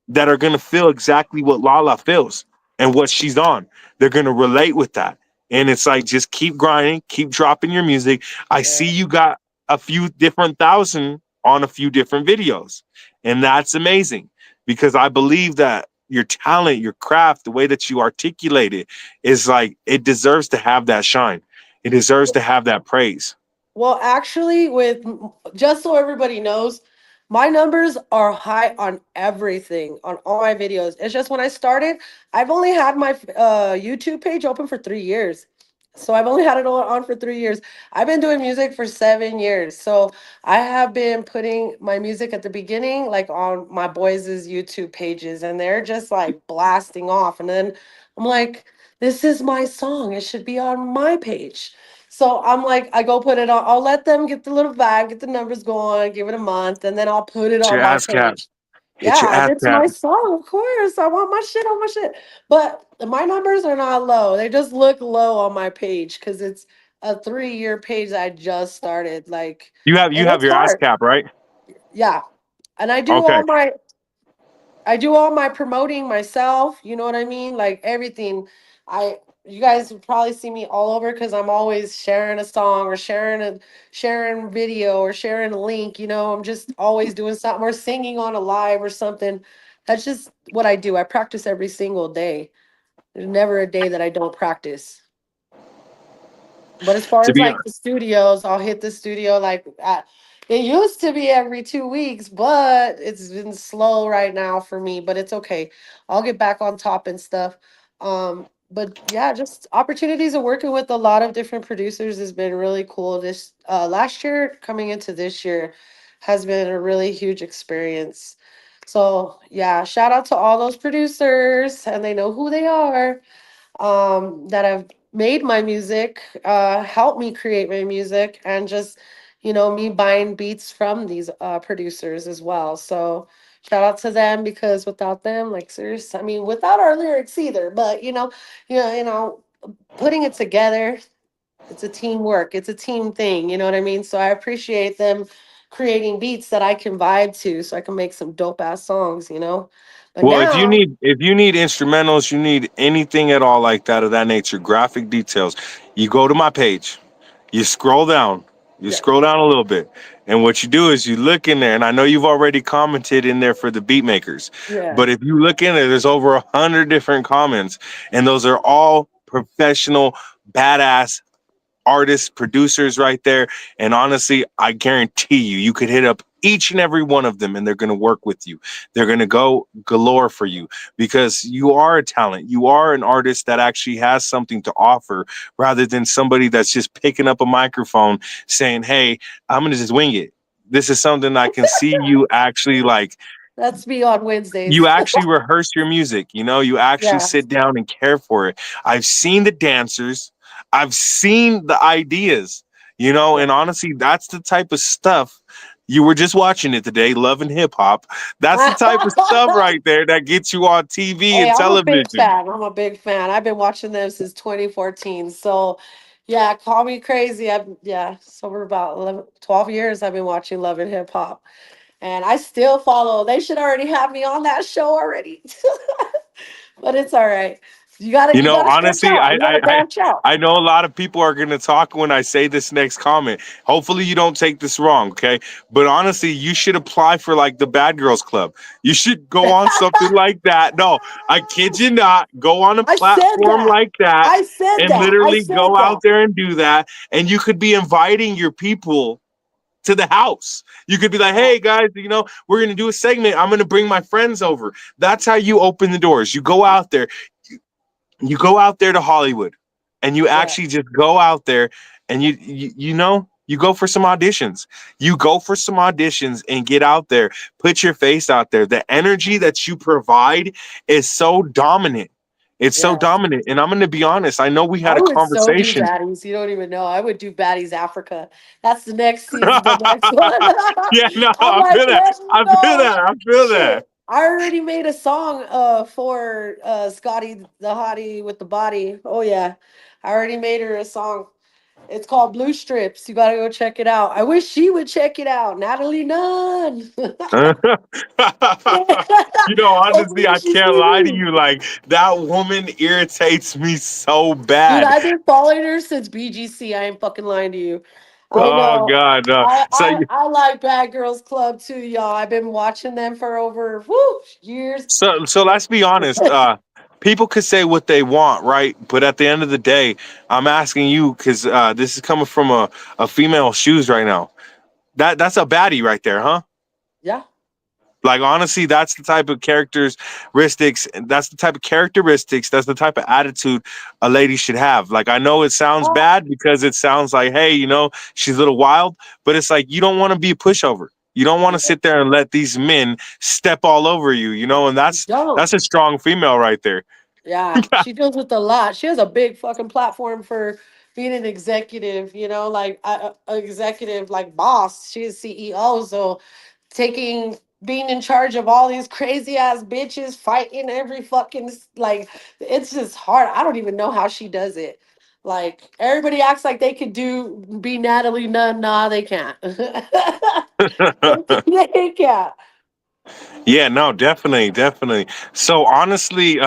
that are going to feel exactly what Lala feels and what she's on. They're going to relate with that. And it's like, just keep grinding, keep dropping your music. I see Yeah. you got a few different thousand on a few different videos. And that's amazing, because I believe that your talent, your craft, the way that you articulate it is like, it deserves to have that shine. It deserves to have that praise. Well, actually, just so everybody knows, my numbers are high on everything, on all my videos. It's just when I started, I've only had my YouTube page open for 3 years. So I've only had it on for 3 years. I've been doing music for 7 years. So I have been putting my music at the beginning, like on my boys' YouTube pages, and they're just like blasting off. And then I'm like, this is my song. It should be on my page. So I'm like, I go put it on. I'll let them get the little vibe, get the numbers going, give it a month, and then I'll put it Hit on your my ass cap. page. Hit your Yeah, if ass it's cap. my song, of course. I want my shit on my shit. But my numbers are not low. They just look low on my page because it's a 3 year page I just started. Like, You and have it's your ass hard. cap, right? Yeah. And Okay. I do all my promoting myself, you know what I mean? Like everything. You guys would probably see me all over because I'm always sharing a song or sharing video or sharing a link, you know. I'm just always doing something or singing on a live or something. That's just what I do. I practice every single day. There's never a day that I don't practice. But as far To as be like the studios, I'll hit the studio it used to be every 2 weeks, but it's been slow right now for me. But it's okay. I'll get back on top and stuff. but yeah, just opportunities of working with a lot of different producers has been really cool. This last year coming into this year has been a really huge experience. So yeah, shout out to all those producers, and they know who they are, that have made my music, helped me create my music, and just, me buying beats from these producers as well. So shout out to them, because without them, like, seriously, I mean, without our lyrics either, but putting it together, it's a teamwork, it's a team thing, you know what I mean? So I appreciate them creating beats that I can vibe to, so I can make some dope ass songs. But Well, if you now, need if you need instrumentals, you need anything at all like that of that nature, graphic details, you go to my page. You scroll down. You yeah, scroll down a little bit. And what you do is you look in there, and I know you've already commented in there for the beat makers, yeah, but if you look in there, there's over 100 different comments, and those are all professional, badass artists, producers right there. And honestly, I guarantee you, you could hit up each and every one of them and they're going to work with you. They're going to go galore for you because you are a talent. You are an artist that actually has something to offer rather than somebody that's just picking up a microphone saying, "Hey, I'm going to just wing it." This is something I can see you actually like that's me on you Wednesdays. actually rehearse your music, you actually Yeah, sit down and care for it. I've seen the dancers, I've seen the ideas, yeah. and honestly, that's the type of stuff you were just watching it today, Love and Hip Hop. That's the type of stuff right there that gets you on TV Hey, and I'm a big television. fan. I'm a big fan. I've been watching them since 2014. So, yeah, call me crazy. So we're about 11, 12 years I've been watching Love and Hip Hop. And I still follow. They should already have me on that show already. But it's all right. You gotta stretch Honestly, out. I You I gotta I, branch out. I know a lot of people are going to talk when I say this next comment. Hopefully, you don't take this wrong, okay? But honestly, you should apply for like the Bad Girls Club. You should go on something like that. No, I kid you not. Go on a I said platform that. like that I said and that. I literally said go out that. there and do that. And you could be inviting your people to the house. You could be like, Yeah, hey guys, we're going to do a segment. I'm going to bring my friends over. That's how you open the doors. You go out there to Hollywood and you yeah, actually just go out there and you go for some auditions. You go for some auditions and get out there, put your face out there. The energy that you provide is so dominant. It's so yeah. dominant. And I'm going to be honest, I know we had I a would so do conversation. baddies. You don't even know. I would do baddies Africa. That's the next season, the next one. Yeah, no, I'm I like, feel that. let's I feel go. that. I feel that. Shit. I already made a song for Scotty the Hottie with the body. Oh yeah. I already made her a song. It's called Blue Strips. You gotta go check it out. I wish she would check it out. Natalie Nunn. Honestly, Hopefully I she can't see lie to me. you. Like that woman irritates me so Dude, bad. I've been following her since BGC. I ain't fucking lying to you. I Oh know. God, no. I, So, I I like Bad Girls Club too, y'all. I've been watching them for over years. so let's be honest. People could say what they want, right? But at the end of the day, I'm asking you because this is coming from a female shoes right now. That's a baddie right there, huh? Yeah. Like honestly, that's the type of characteristics. That's the type of characteristics. That's the type of attitude a lady should have. Like I know it sounds Uh, bad because it sounds like, hey, she's a little wild, but it's like you don't want to be a pushover. You don't want to yeah. sit there and let these men step all over you. And Don't. that's a strong female right there. Yeah, she deals with a lot. She has a big fucking platform for being an executive, like a executive, like boss. She's CEO, so taking being in charge of all these crazy ass bitches fighting every fucking like it's just hard. I don't even know how she does it. Like everybody acts like they could be Natalie Nunn. Nah, they can't. They can't. Yeah, no, definitely, definitely. So honestly,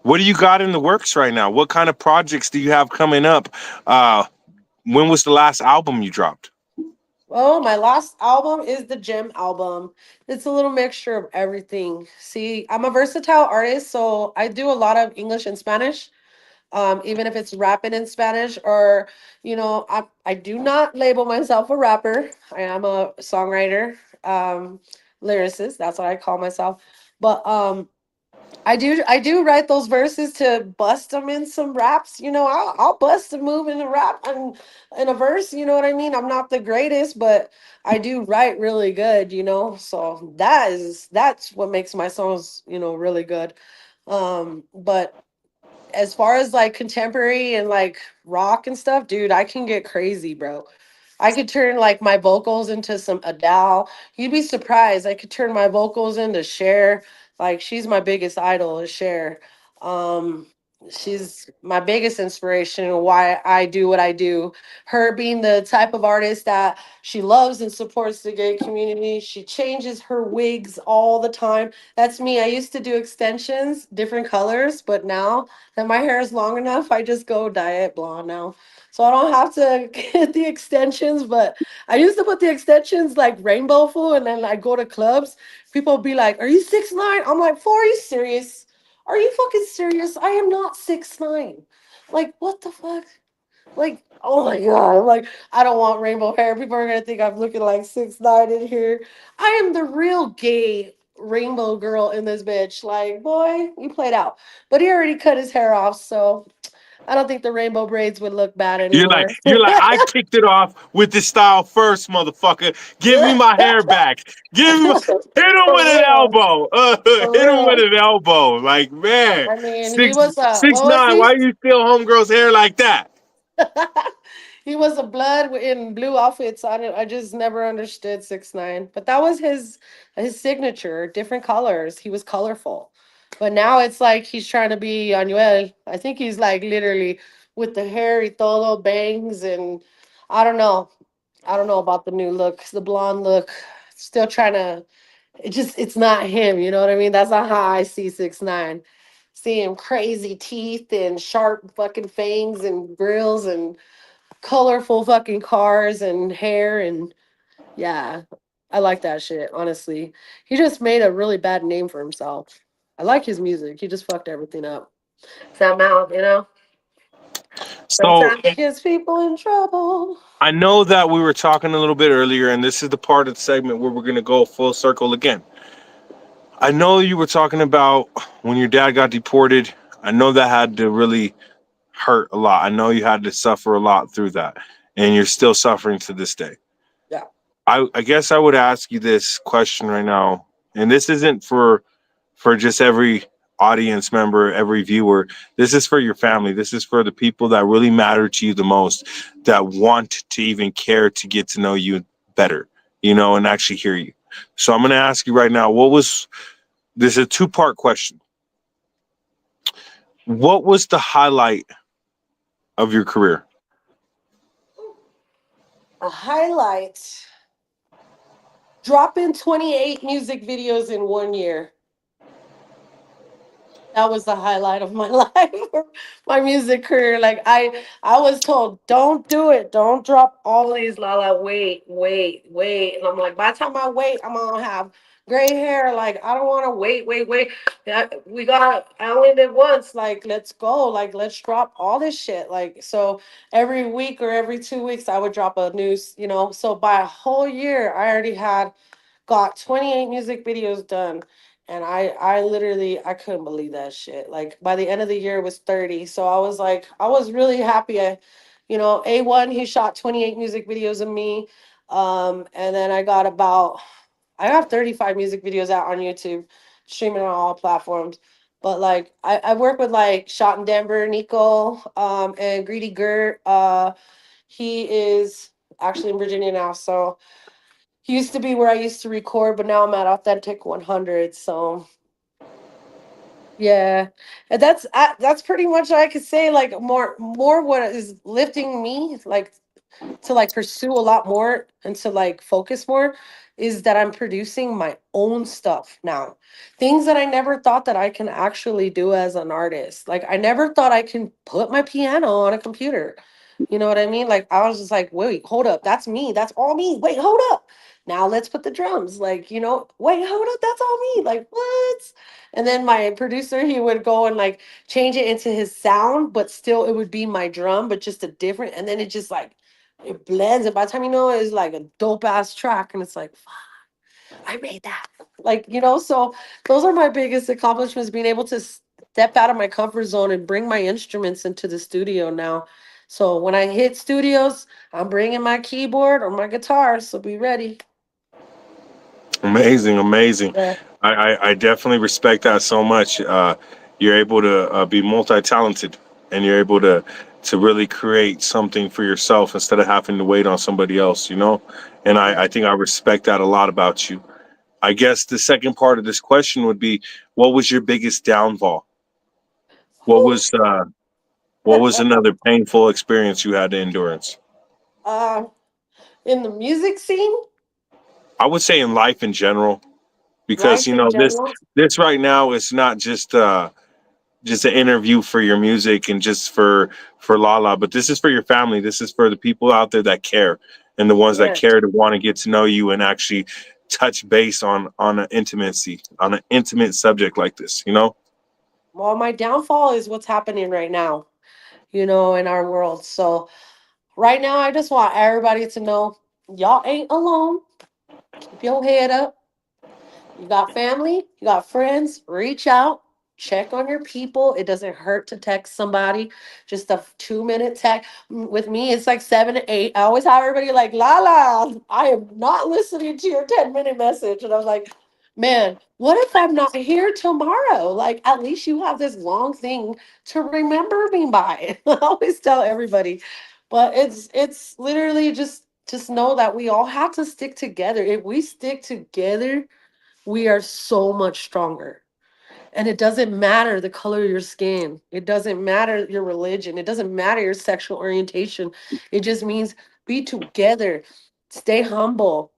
what do you got in the works right now? What kind of projects do you have coming up? When was the last album you dropped? Oh, my last album is the Gem album. It's a little mixture of everything. See, I'm a versatile artist, so I do a lot of English and Spanish. Even if it's rapping in Spanish or, I do not label myself a rapper. I am a songwriter, lyricist. That's what I call myself. But I do write those verses to bust them in some raps. I'll bust a move in a rap and in a verse. You know what I mean? I'm not the greatest, but I do write really good. So that's what makes my songs really good. But as far as like contemporary and like rock and stuff, dude, I can get crazy, bro. I could turn like my vocals into some Adele. You'd be surprised. I could turn my vocals into Cher. Like she's my biggest idol is Cher. Um, she's my biggest inspiration and why I do what I do. Her being the type of artist that she loves and supports the gay community. She changes her wigs all the time. That's me. I used to do extensions, different colors, but now that my hair is long enough, I just go dye it blonde now. So I don't have to get the extensions, but I used to put the extensions like rainbow fool, and then I go to clubs. People be like, "Are you 6'9"?" I'm like, "For are you serious? Are you fucking serious? I am not 6'9". Like, what the fuck? Like, oh my god! I'm like, I don't want rainbow hair. People are gonna think I'm looking like 6'9" in here. I am the real gay rainbow girl in this bitch. Like, boy, you played out. But he already cut his hair off, so I don't think the rainbow braids would look bad You're like, anymore. you're like, I kicked it off with this style first, motherfucker. Give me my hair back. Give me my, hit him For with an real. elbow. For Hit him with real. an elbow. Like, man, I mean, he six was six what was nine. he? Why you steal homegirl's hair like that? He was a blood in blue outfits. I just never understood 6ix9ine. But that was his signature, different colors. He was colorful. But now it's like he's trying to be Anuel. I think he's like literally with the hairy todo bangs and I don't know. I don't know about the new look, the blonde look. Still trying to it's not him, you know what I mean? That's not how I see 6ix9ine. See him crazy teeth and sharp fucking fangs and grills and colorful fucking cars and hair and yeah. I like that shit, honestly. He just made a really bad name for himself. I like his music. He just fucked everything up. That mouth. So Sometimes it gets people in trouble. I know that we were talking a little bit earlier, and this is the part of the segment where we're gonna go full circle again. I know you were talking about when your dad got deported. I know that had to really hurt a lot. I know you had to suffer a lot through that, and you're still suffering to this day. Yeah. I guess I would ask you this question right now, and this isn't for just every audience member, every viewer. This is for your family. This is for the people that really matter to you the most, that want to even care to get to know you better, and actually hear you. So I'm going to ask you right now, this is a two-part question. What was the highlight of your career? A highlight. Dropping 28 music videos in 1 year. That was the highlight of my life, my music career. Like I was told, don't do it, don't drop all these. Lala, wait, wait, wait, and I'm like, by the time I wait, I'm gonna have gray hair. Like I don't want to wait, wait, wait. I only live once. Like let's go. Like let's drop all this shit. Like so, every week or every 2 weeks, I would drop a news. So by a whole year, I already had got 28 music videos done and I literally I couldn't believe that shit. Like by the end of the year it was 30. So I was like I was really happy. A1 he shot 28 music videos of me. And then I have 35 music videos out on YouTube, streaming on all platforms. But like I work with like Shot in Denver, Nico, and Greedy Gert. He is actually in Virginia now, so he used to be where I used to record, but now I'm at Authentic 100. So yeah, and that's pretty much I could say. Like more what is lifting me, like to like pursue a lot more and to like focus more is that I'm producing my own stuff now. Things that I never thought that I can actually do as an artist. Like I never thought I can put my piano on a computer. You know what I mean? Like I was just like, wait, hold up, that's me. That's all me. Wait, hold up. Now let's put the drums. Like, wait, hold up, that's all me. Like, what? And then my producer, he would go and like change it into his sound, but still it would be my drum, but just a different, and then it just like it blends, and by the time you know it, it's like a dope ass track, and it's like, fuck, I made that. Like, so those are my biggest accomplishments, being able to step out of my comfort zone and bring my instruments into the studio now. So when I hit studios, I'm bringing my keyboard or my guitar. So be ready. Amazing, amazing. Yeah. I definitely respect that so much. You're able to be multi-talented, and you're able to really create something for yourself instead of having to wait on somebody else. You know, and Yeah. I think I respect that a lot about you. I guess the second part of this question would be, what was your biggest downfall? What Whew. was what was another painful experience you had to endurance? uh, in the music scene, I would say in life in general, because life you in know this general. this right now is not just an interview for your music and just for Lala, but this is for your family. This is for the people out there that care, and the ones that Yeah. care to want to get to know you and actually touch base on an intimacy on an intimate subject like this. You know. Well, my downfall is what's happening right now, in our world. So right now, I just want everybody to know y'all ain't alone. Keep your head up. You got family, you got friends, reach out, check on your people. It doesn't hurt to text somebody. Just a 2 minute text. With me, it's like 7 to 8. I always have everybody like, Lala, I am not listening to your 10-minute message. And I was like, man, what if I'm not here tomorrow? Like, at least you have this long thing to remember me by. I always tell everybody. But it's literally just know that we all have to stick together. If we stick together, we are so much stronger. And it doesn't matter the color of your skin. It doesn't matter your religion. It doesn't matter your sexual orientation. It just means be together. Stay humble.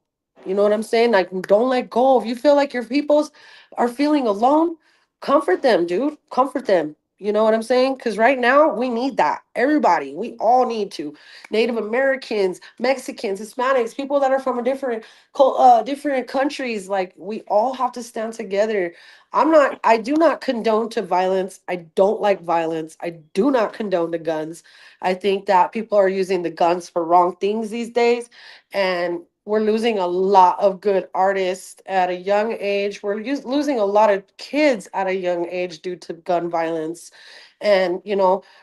You know what I'm saying? Like, don't let go. If you feel like your peoples are feeling alone, comfort them, dude. Comfort them. You know what I'm saying? Because right now, we need that. Everybody, we all need to. Native Americans, Mexicans, Hispanics, people that are from a different countries. Like, we all have to stand together. I do not condone to violence. I don't like violence. I do not condone the guns. I think that people are using the guns for wrong things these days. And we're losing a lot of good artists at a young age. We're losing a lot of kids at a young age due to gun violence. And,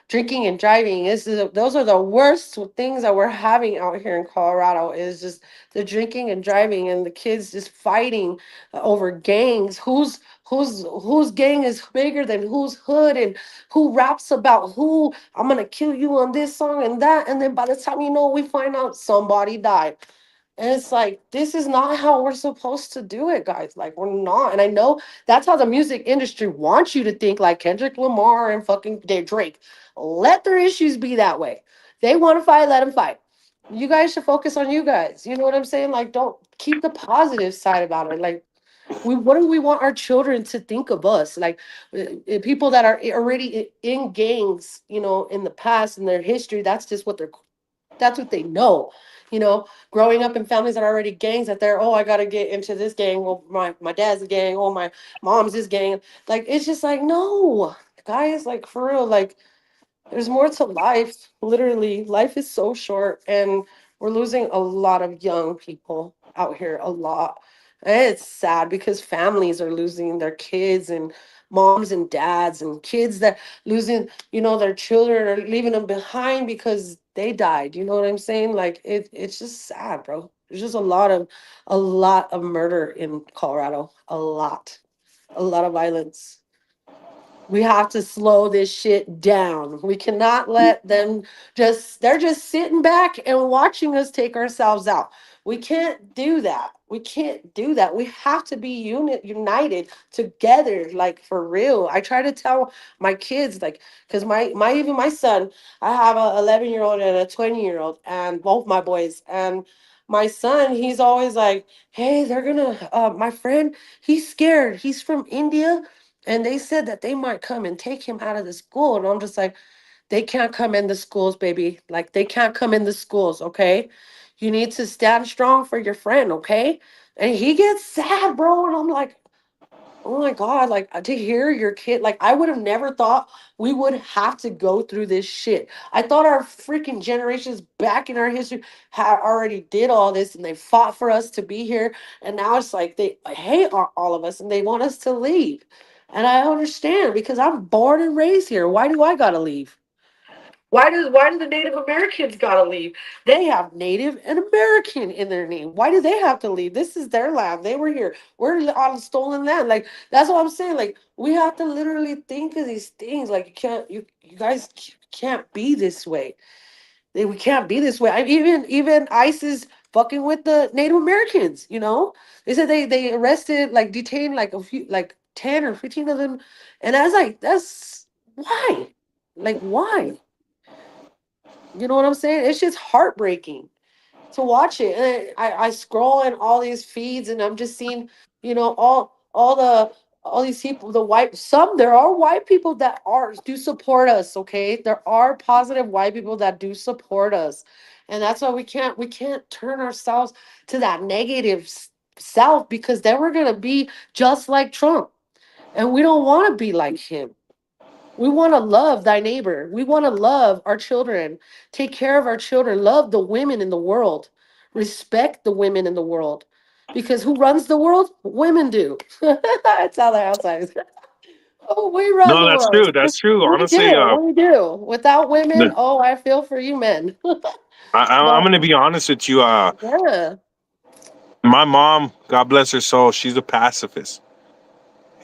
drinking and driving those are the worst things that we're having out here in Colorado, is just the drinking and driving and the kids just fighting over gangs. Whose gang is bigger than whose hood, and who raps about who. I'm gonna kill you on this song and that, and then by the time we find out somebody died. And it's like, this is not how we're supposed to do it, guys. Like, we're not. And I know that's how the music industry wants you to think, like Kendrick Lamar and fucking Drake. Let their issues be that way. They want to fight, let them fight. You guys should focus on you guys. You know what I'm saying? Like, don't keep the positive side about it. Like, what do we want our children to think of us? Like, people that are already in gangs, in the past, in their history, that's what they know. Growing up in families that are already gangs, that they're, oh, I gotta get into this gang. Well, my dad's a gang. Oh, my mom's this gang. Like, it's just like, no, guys, like, for real, like, there's more to life. Literally, life is so short, and we're losing a lot of young people out here, a lot. And it's sad because families are losing their kids, and moms and dads and kids that losing, their children are leaving them behind because they died. You know what I'm saying? Like, it's just sad, bro. There's just a lot of murder in Colorado. A lot of violence. We have to slow this shit down. We cannot let them they're just sitting back and watching us take ourselves out. We can't do that. We can't do that. We have to be united together, like, for real. I try to tell my kids, like, because even my son, I have a 11-year-old and a 20-year-old, and both my boys. And my son, he's always like, hey, they're gonna, my friend, he's scared. He's from India, and they said that they might come and take him out of the school. And I'm just like, they can't come in the schools, baby. Like, they can't come in the schools, okay? You need to stand strong for your friend, okay? And he gets sad, bro. And I'm like, Oh my God, like to hear your kid, like I would have never thought we would have to go through this shit. I thought our freaking generations back in our history had already did all this and they fought for us to be here. And now it's like they hate all of us and they want us to leave. And I understand because I'm born and raised here. Why do I gotta leave? Why do the Native Americans gotta leave? They have Native and American in their name. Why do they have to leave? This is their land. They were here. We're on stolen land. Like that's what I'm saying. Like we have to literally think of these things. Like you guys can't be this way. We can't be this way. Even ICE is fucking with the Native Americans. They said they arrested like detained like a few like 10 or 15 of them, and I was like, that's why, like why? You know what I'm saying? It's just heartbreaking to watch it. And I scroll in all these feeds and I'm just seeing, all these people, there are white people that do support us, okay? There are positive white people that do support us. And that's why we can't turn ourselves to that negative self because then we're gonna be just like Trump. And we don't want to be like him. We want to love thy neighbor. We want to love our children, take care of our children, love the women in the world, respect the women in the world. Because who runs the world? Women do. That's how the outside is. Oh, we run No, the that's world. true. That's true. We Honestly, do. We do. Without women, the- oh, I feel for you men. I'm But gonna be honest with you. yeah. My mom, God bless her soul, she's a pacifist.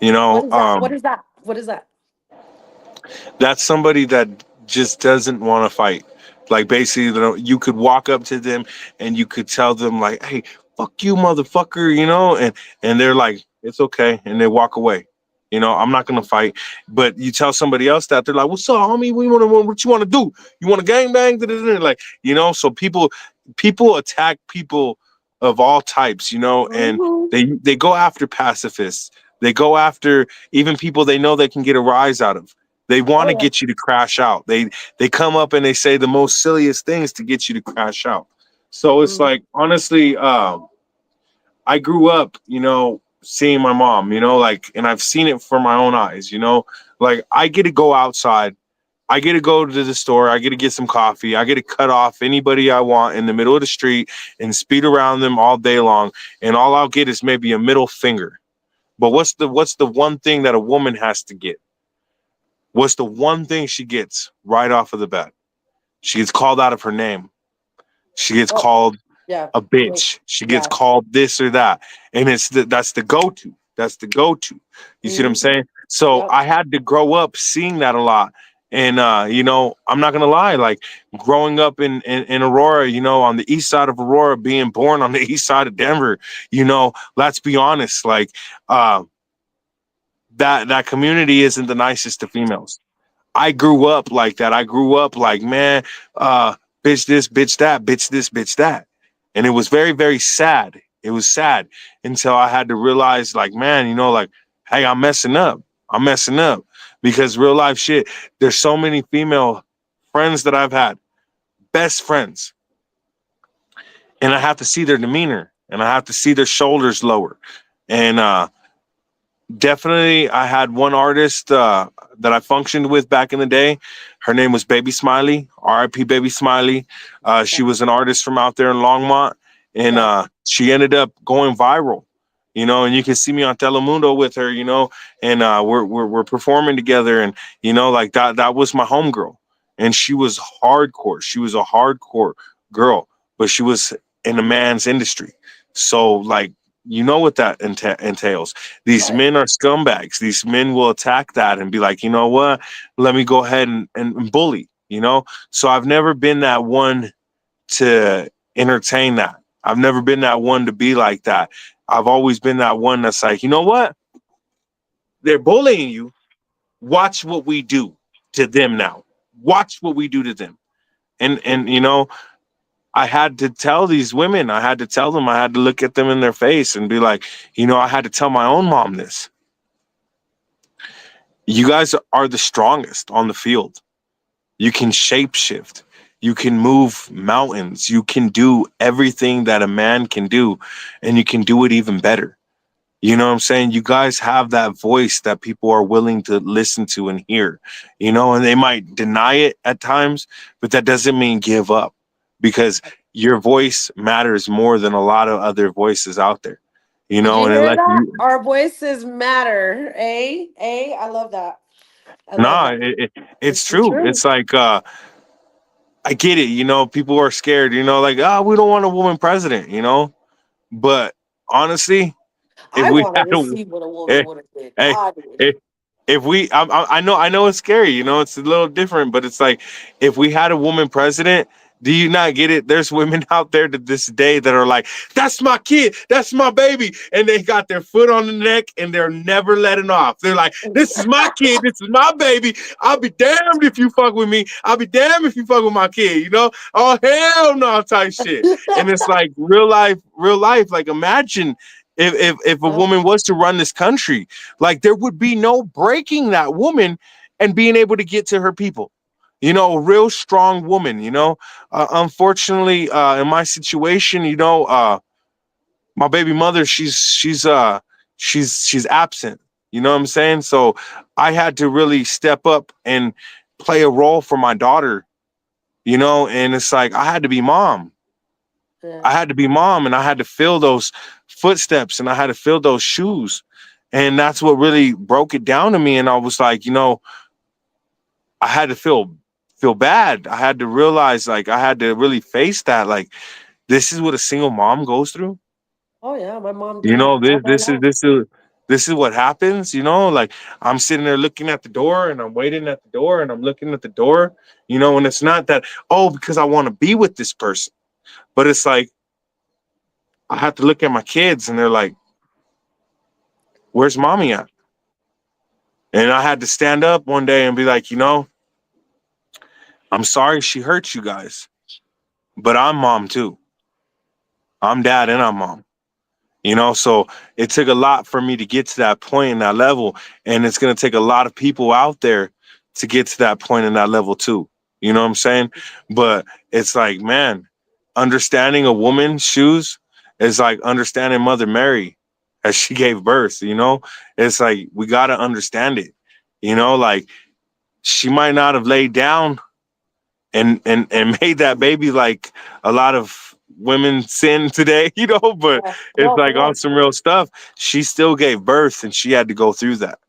You What know, is that? What is that? What is that? that's somebody that just doesn't want to fight. Like basically, you could walk up to them and you could tell them like, "Hey, fuck you, motherfucker," and they're like, "It's okay," and they walk away. I'm not gonna fight. But you tell somebody else that they're like, "What's up, homie? What you want to do? You want to gang bang?" Like, so people attack people of all types, and Mhm. they go after pacifists. They go after even people they know they can get a rise out of. They want Oh to yeah. get you to crash out. They come up and they say the most silliest things to get you to crash out. So it's Mhm. like honestly, I grew up, seeing my mom, like, and I've seen it for my own eyes, like I get to go outside. I get to go to the store. I get to get some coffee. I get to cut off anybody I want in the middle of the street and speed around them all day long. And all I'll get is maybe a middle finger. But what's the one thing that a woman has to get? What's the one thing she gets right off of the bat? She gets called out of her name. She gets Oh called yeah. a bitch. She gets Yeah. called this or that, and that's the go to. That's the go to. You see what I'm Mhm. saying? So Yep. I had to grow up seeing that a lot. And I'm not gonna lie, like growing up in Aurora, on the east side of Aurora, being born on the east side of Denver, let's be honest, like uh that community isn't the nicest to females. I grew up like that. I grew up like, man, uh, bitch this, bitch that, bitch this, bitch that. And it was very, very sad. It was sad until I had to realize, like, man, like, hey, I'm messing up. I'm messing up because real life shit, there's so many female friends that I've had, best friends, and I have to see their demeanor and I have to see their shoulders lower. And definitely, I had one artist that I functioned with back in the day. Her name was Baby Smiley, R.I.P. Baby Smiley. She Yeah. was an artist from out there in Longmont, and Yeah. she ended up going viral. And you can see me on Telemundo with her. And we're performing together, and like that was my homegirl, and she was hardcore. She was a hardcore girl, but she was in a man's industry, so like what that entails. These Right. men are scumbags. These men will attack that and be like, you know what? Let me go ahead and bully, So I've never been that one to entertain that. I've never been that one to be like that. I've always been that one that's like, you know what? They're bullying you. Watch what we do to them now. Watch what we do to them. And I had to tell these women, I had to tell them, I had to look at them in their face and be like, I had to tell my own mom this. You guys are the strongest on the field. You can shapeshift. You can move mountains. You can do everything that a man can do, and you can do it even better. You know what I'm saying? You guys have that voice that people are willing to listen to and hear, and they might deny it at times, but that doesn't mean give up, because your voice matters more than a lot of other voices out there, Did you and it hear lets that? you, Our voices matter. I love that. I love nah, that. it's It's the true. truth. It's like, I get it, people are scared, like, we don't want a woman president, but honestly, if I we wanted had to a, see what a woman eh, would have did. eh, I did. eh, if we I know it's scary, it's a little different, but it's like, if we had a woman president, do you not get it? There's women out there to this day that are like, that's my kid, that's my baby, and they got their foot on the neck and they're never letting off. They're like, this is my kid, this is my baby, I'll be damned if you fuck with me, I'll be damned if you fuck with my kid, oh hell no, type shit. And it's like, real life, like, imagine if a Yep. woman was to run this country, like, there would be no breaking that woman and being able to get to her people. A real strong woman. Unfortunately, in my situation, my baby mother, she's absent. You know what I'm saying? So I had to really step up and play a role for my daughter. And it's like, I had to be mom. Yeah. I had to be mom, and I had to fill those footsteps, and I had to fill those shoes. And that's what really broke it down to me. And I was like, I had to feel bad. I had to realize, like, I had to really face that. Like, this is what a single mom goes through. Oh yeah, my mom You did know, all this my this is life. this is this is what happens. Like, I'm sitting there looking at the door, and I'm waiting at the door, and I'm looking at the door. And it's not that, because I want to be with this person, but it's like, I have to look at my kids, and they're like, where's mommy at? And I had to stand up one day and be like, I'm sorry she hurt you guys, but I'm mom too. I'm dad and I'm mom. So it took a lot for me to get to that point and that level. And it's going to take a lot of people out there to get to that point and that level too. You know what I'm saying? But it's like, man, understanding a woman's shoes is like understanding Mother Mary as she gave birth. It's like, we got to understand it. Like, she might not have laid down and made that baby like a lot of women sin today, but Yeah. it's No, for like, on real. some real stuff, she still gave birth and she had to go through that.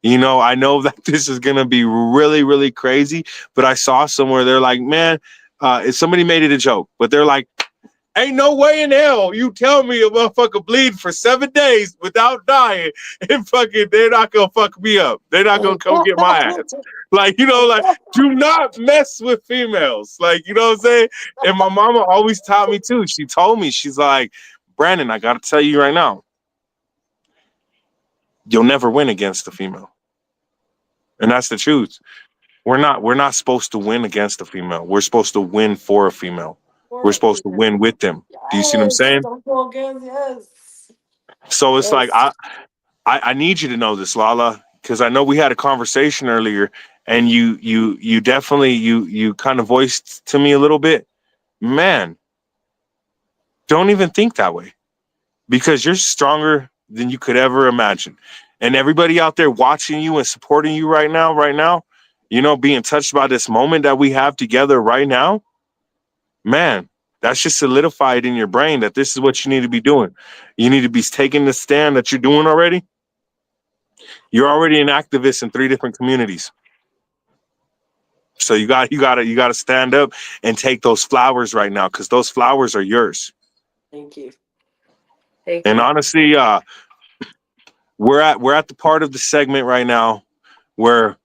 I know that this is gonna be really, really crazy, but I saw somewhere they're like, man, if somebody made it a joke, but they're like, ain't no way in hell you tell me a motherfucker bleed for 7 days without dying and fucking they're not gonna fuck me up. They're not gonna come get my ass. Like, like, do not mess with females. Like, you know what I'm saying? And my mama always taught me too. She told me, she's like, Brandon, I gotta tell you right now, you'll never win against a female. And that's the truth. We're not supposed to win against a female. We're supposed to win for a female. We're For a supposed to female. win with them. Do you see what I'm Yes. saying? Don't go against. Yes. So it's like, Yes. I need you to know this, Lala, because I know we had a conversation earlier, and you definitely you kind of voiced to me a little bit, man. Don't even think that way, because you're stronger than you could ever imagine, and everybody out there watching you and supporting you right now, being touched by this moment that we have together right now, man. That's just solidified in your brain that this is what you need to be doing. You need to be taking the stand that you're doing already. You're already an activist in 3 different communities. So you got to stand up and take those flowers right now, cuz those flowers are yours. Thank you. Thank And you. honestly, we're at the part of the segment right now where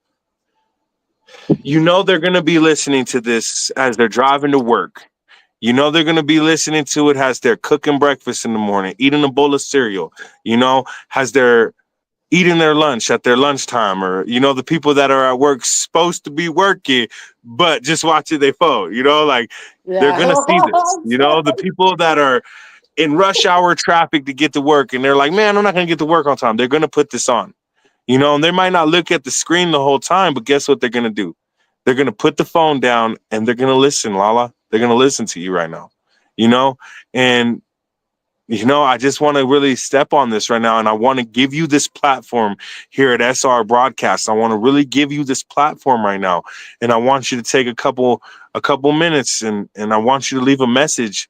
they're going to be listening to this as they're driving to work. They're going to be listening to it as they're cooking breakfast in the morning, eating a bowl of cereal, as they're eating their lunch at their lunchtime, or the people that are at work supposed to be working but just watching their phone, like, they're Yeah. gonna see this, the people that are in rush hour traffic to get to work, and they're like, man, I'm not gonna get to work on time. They're gonna put this on, and they might not look at the screen the whole time, but guess what they're gonna do? They're gonna put the phone down and they're gonna listen, Lala. They're gonna listen to you right now, you know and I just want to really step on this right now, and I want to give you this platform here at SR Broadcast. I want to really give you this platform right now, and I want you to take a couple minutes, and I want you to leave a message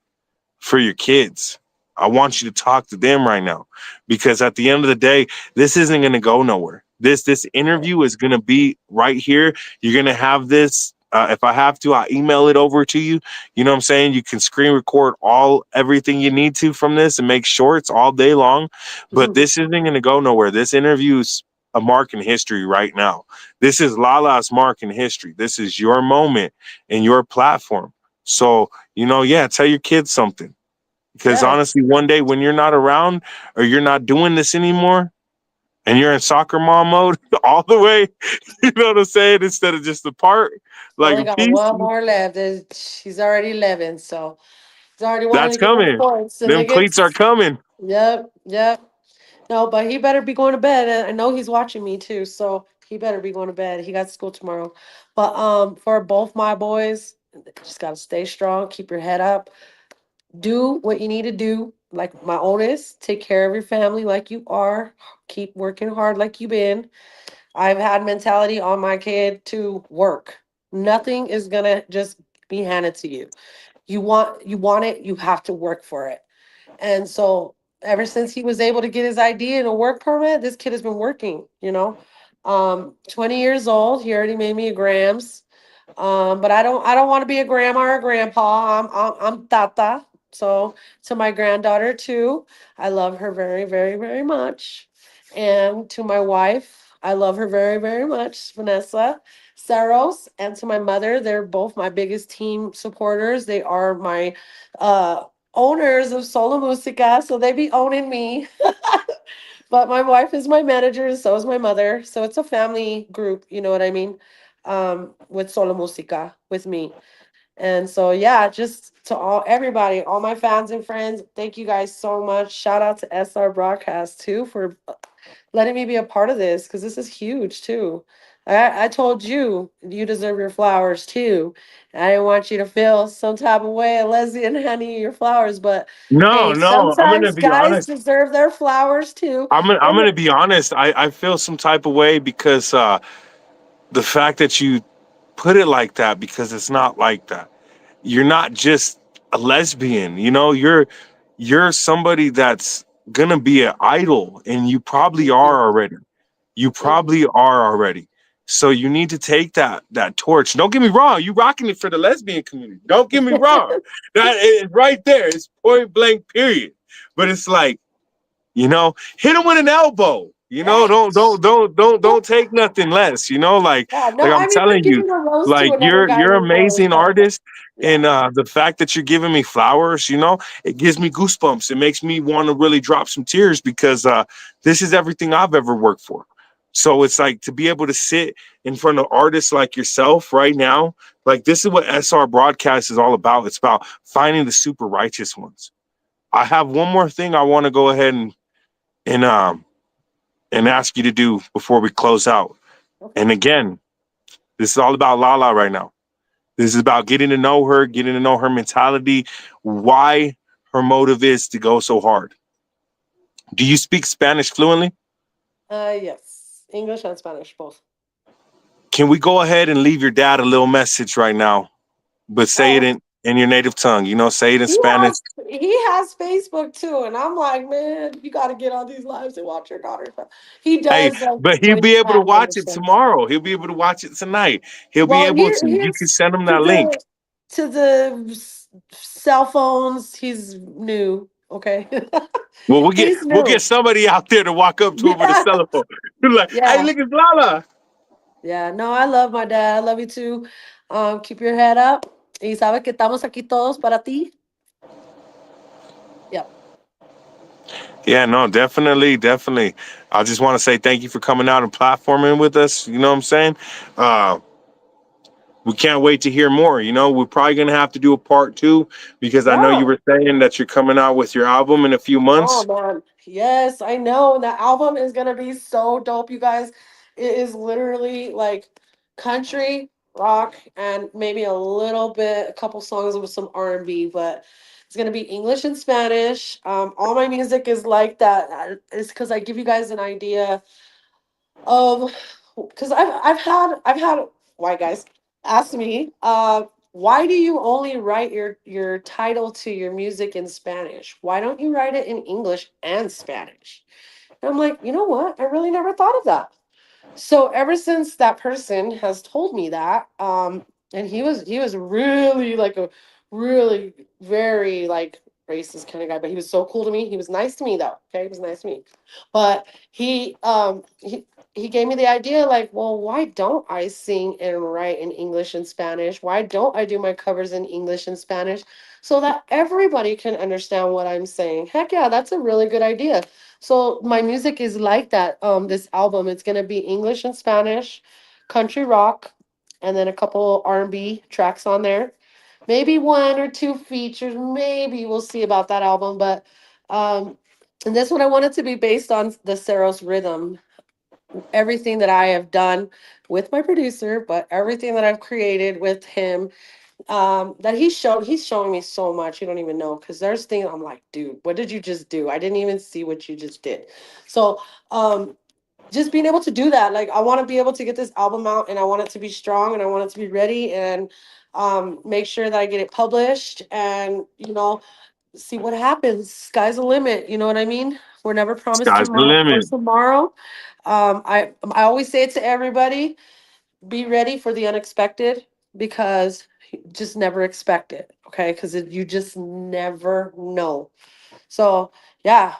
for your kids. I want you to talk to them right now, because at the end of the day, this isn't going to go nowhere. This interview is going to be right here. You're going to have this. If I have to, I'll email it over to you. You know what I'm saying? You can screen record everything you need to from this and make shorts all day long. But this isn't going to go nowhere. This interview is a mark in history right now. This is Lala's mark in history. This is your moment and your platform. So, yeah, tell your kids something. Because Yes. honestly, one day when you're not around or you're not doing this anymore and you're in soccer mom mode all the way, you know what I'm saying? Instead of just the part, like Only a got piece, one more left. She's already 11, so he's already wanting that's to get them coming. points, and Them it cleats are gets. coming. Yep, yep. No, but he better be going to bed. And I know he's watching me too, so he better be going to bed. He got school tomorrow. But for both my boys, just gotta stay strong, keep your head up, do what you need to do. Like my oldest, take care of your family like you are. Keep working hard like you've been. I've had mentality on my kid to work. Nothing is gonna just be handed to you. You want it, you have to work for it. And so ever since he was able to get his ID and a work permit, this kid has been working. 20 years old, he already made me a grams. But I don't want to be a grandma or a grandpa. I'm tata. So to my granddaughter too, I love her very, very, very much. And to my wife, I love her very, very much, Vanessa Cerros. And to my mother, they're both my biggest team supporters. They are my uh owners of Solo Musica, so they be owning me. But my wife is my manager, and so is my mother. So it's a family group, you know what I mean? With Solo Musica, with me. And so yeah, just to everybody, all my fans and friends, thank you guys so much. Shout out to SR Broadcast too for letting me be a part of this because this is huge too. I told you you deserve your flowers too. I didn't want you to feel some type of way, a lesbian handing you your flowers, but No, hey, no, I'm gonna sometimes be guys honest. deserve their flowers too. I'm gonna And be honest. I feel some type of way because the fact that you put it like that, because it's not like that. You're not just a lesbian, you're somebody that's gonna be an idol, and you probably thank you. are already. You Thank you. probably are already. So you need to take that torch. Don't get me wrong, you rocking it for the lesbian community. Don't get me wrong. That is right there. It's point blank period. But it's like, hit him with an elbow. Don't take nothing less. Like Yeah, no, like I'm I'm even telling you, giving a rose to like another you're guy you're an named Rose, amazing but artist, yeah. and the fact that you're giving me flowers, it gives me goosebumps. It makes me want to really drop some tears because this is everything I've ever worked for. So it's like to be able to sit in front of artists like yourself right now, like this is what SR Broadcast is all about. It's about finding the super righteous ones. I have one more thing I want to go ahead and and ask you to do before we close out. Okay. And again, this is all about Lala right now. This is about getting to know her, getting to know her mentality, why her motive is to go so hard. Do you speak Spanish fluently? Yes. English and Spanish both. Can we go ahead and leave your dad a little message right now, but say it Oh, in your native tongue? Say it in he Spanish. has he has Facebook too, and I'm like, man, you got to get on these lives and watch your daughter. He Hey, does like but he'll when be you able to have watch it understand. tomorrow. He'll be able to watch it tonight. He'll be Well, able to. You can here's send him to that link. the cell phones. He's new. Okay, Well, we'll get he's we'll get new. somebody out there to walk up to him with a Yeah, cell phone. Like, hey, yeah, look, it's Lala. yeah. No, I love my dad. I love you too. Keep your head up. Y sabe que estamos aquí todos para ti. Yep. Yeah, no, definitely, definitely. I just want to say thank you for coming out and platforming with us. You know what I'm saying? Uh, we can't wait to hear more. We're probably gonna have to do a part two because I know you Yeah. were saying that you're coming out with your album in a few Oh months. man. Yes, I know. And that album is gonna be so dope, you guys. It is literally like country, rock, and maybe a little bit, a couple songs with some R&B, but It's gonna be English and Spanish. All my music is like that. It's because I give you guys an idea of, because I've had white guys ask me, why do you only write your title to your music in Spanish? Why don't you write it in English and Spanish? And I'm like, you know what? I really never thought of that. So ever since that person has told me that, and he was really like a really very like racist kind of guy, but he was so cool to me. He was nice to me though. Okay, he was nice to me. But he gave me the idea like, well, why don't I sing and write in English and Spanish? Why don't I do my covers in English and Spanish so that everybody can understand what I'm saying? Heck yeah, that's a really good idea. So my music is like that. This album, it's gonna be English and Spanish, country rock, and then a couple R&B tracks on there. Maybe one or two features. Maybe we'll see about that album. But and this one I want it to be based on the Cerros rhythm. Everything that I have done with my producer, but everything that I've created with him, that he's showing me so much you don't even know, because there's things I'm like, dude, what did you just do? I didn't even see what you just did. So just being able to do that, like I want to be able to get this album out, and I want it to be strong, and I want it to be ready, and make sure that I get it published, and see what happens. Sky's the limit, you know what I mean? We're never promised Sky's the tomorrow for limit. tomorrow. I always say it to everybody, be ready for the unexpected, because just never expect it, okay? Because you just never know. So yeah,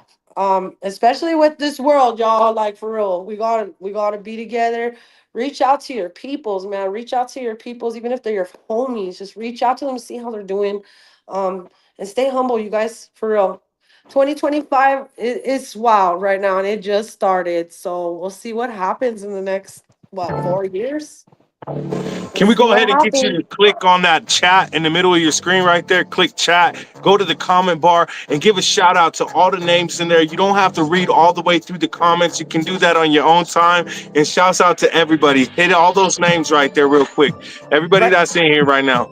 especially with this world, y'all, like for real, we gotta be together. Reach out to your peoples, man. Reach out to your peoples, even if they're your homies. Just reach out to them, see how they're doing, and stay humble, you guys, for real. 2025 is wild right now, and it just started. So we'll see what happens in the next, what, 4 years. We'll Can we see go what ahead and get you happens. to click on that chat in the middle of your screen right there? Click chat, go to the comment bar, and give a shout out to all the names in there. You don't have to read all the way through the comments. You can do that on your own time. And shouts out to everybody. Hit all those names right there, real quick. Everybody Right. that's in here right now.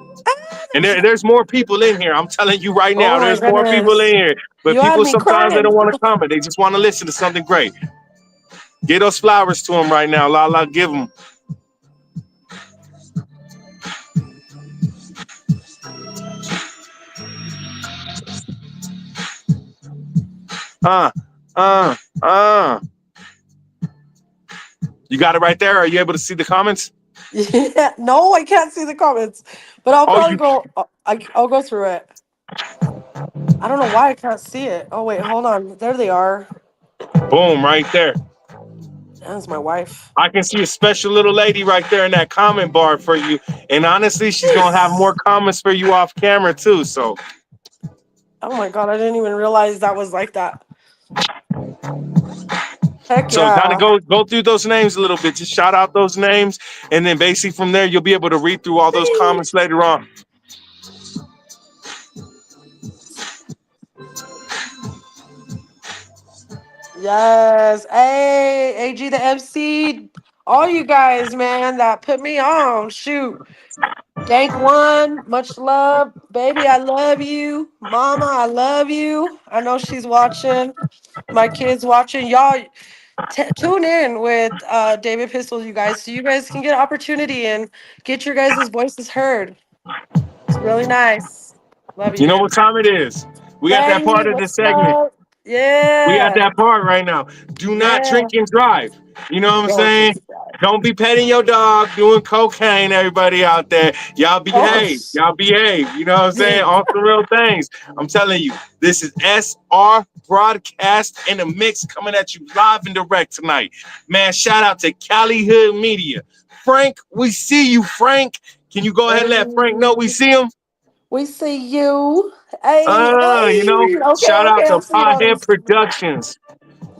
And There's, there's more people in here. I'm telling you right oh now, my there's more people goodness. in here. But You had people me sometimes they crying. don't want to comment. They just want to listen to something great. Get those flowers to them right now. LALA, give them. Uh, uh, uh. You got it right there. Are you able to see the comments? Yeah, no, I can't see the comments, but I'll Oh, probably you go. I'll go through it. I don't know why I can't see it. Oh wait, hold on. There they are. boom right there. That's my wife. I can see a special little lady right there in that comment bar for you. And honestly, she's gonna have more comments for you off camera too. So Oh my god, I didn't even realize that was like that. Heck so kind of yeah. go through those names a little bit. Just shout out those names, and then basically from there you'll be able to read through all those comments later on. Yes. Hey, AG the MC. All you guys, man, that put me on. Shoot. Dank one, much love. Baby, I love you. Mama, I love you. I know she's watching. My kids watching. Y'all tune in with David Pistol, you guys, so you guys can get opportunity and get your guys' voices heard. It's really nice. Love you, You know man. what time it is? We at that Betty, part of the what's segment. up? We at Yeah. that part right now. Do not Yeah. drink and drive. You know what I'm Don't saying? just drive. Don't be petting your dog, doing cocaine, everybody out there. Y'all Oh, behave. Y'all behave. You know what I'm saying? On some real things. I'm telling you, this is SR Broadcast in the Mix coming at you live and direct tonight. Man, shout out to Cali Hood Media. Frank, we see you, Frank. Can you go ahead and let Frank know we hey, see him? we see you. Hey, You know, hey. Okay, shout out okay. to I'm seeing all Pothead these. Productions.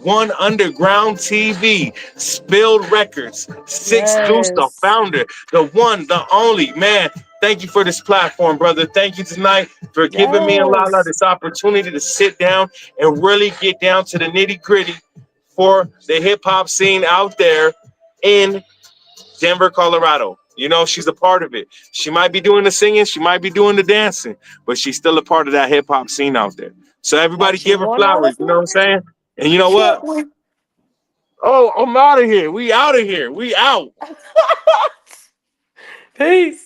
One Underground TV, Spilled Records, Six Deuce, the Yes. founder, the one, the only. Man, thank you for this platform, brother. Thank you tonight for giving me and Lala Yes. this opportunity to sit down and really get down to the nitty gritty for the hip hop scene out there in Denver, Colorado. You know, she's a part of it. She might be doing the singing, she might be doing the dancing, but she's still a part of that hip hop scene out there. So everybody give Watching her one out flowers. of You know what I'm one. saying? And you know Yeah, what? Oh, I'm out of here. We out of here. We out. Peace.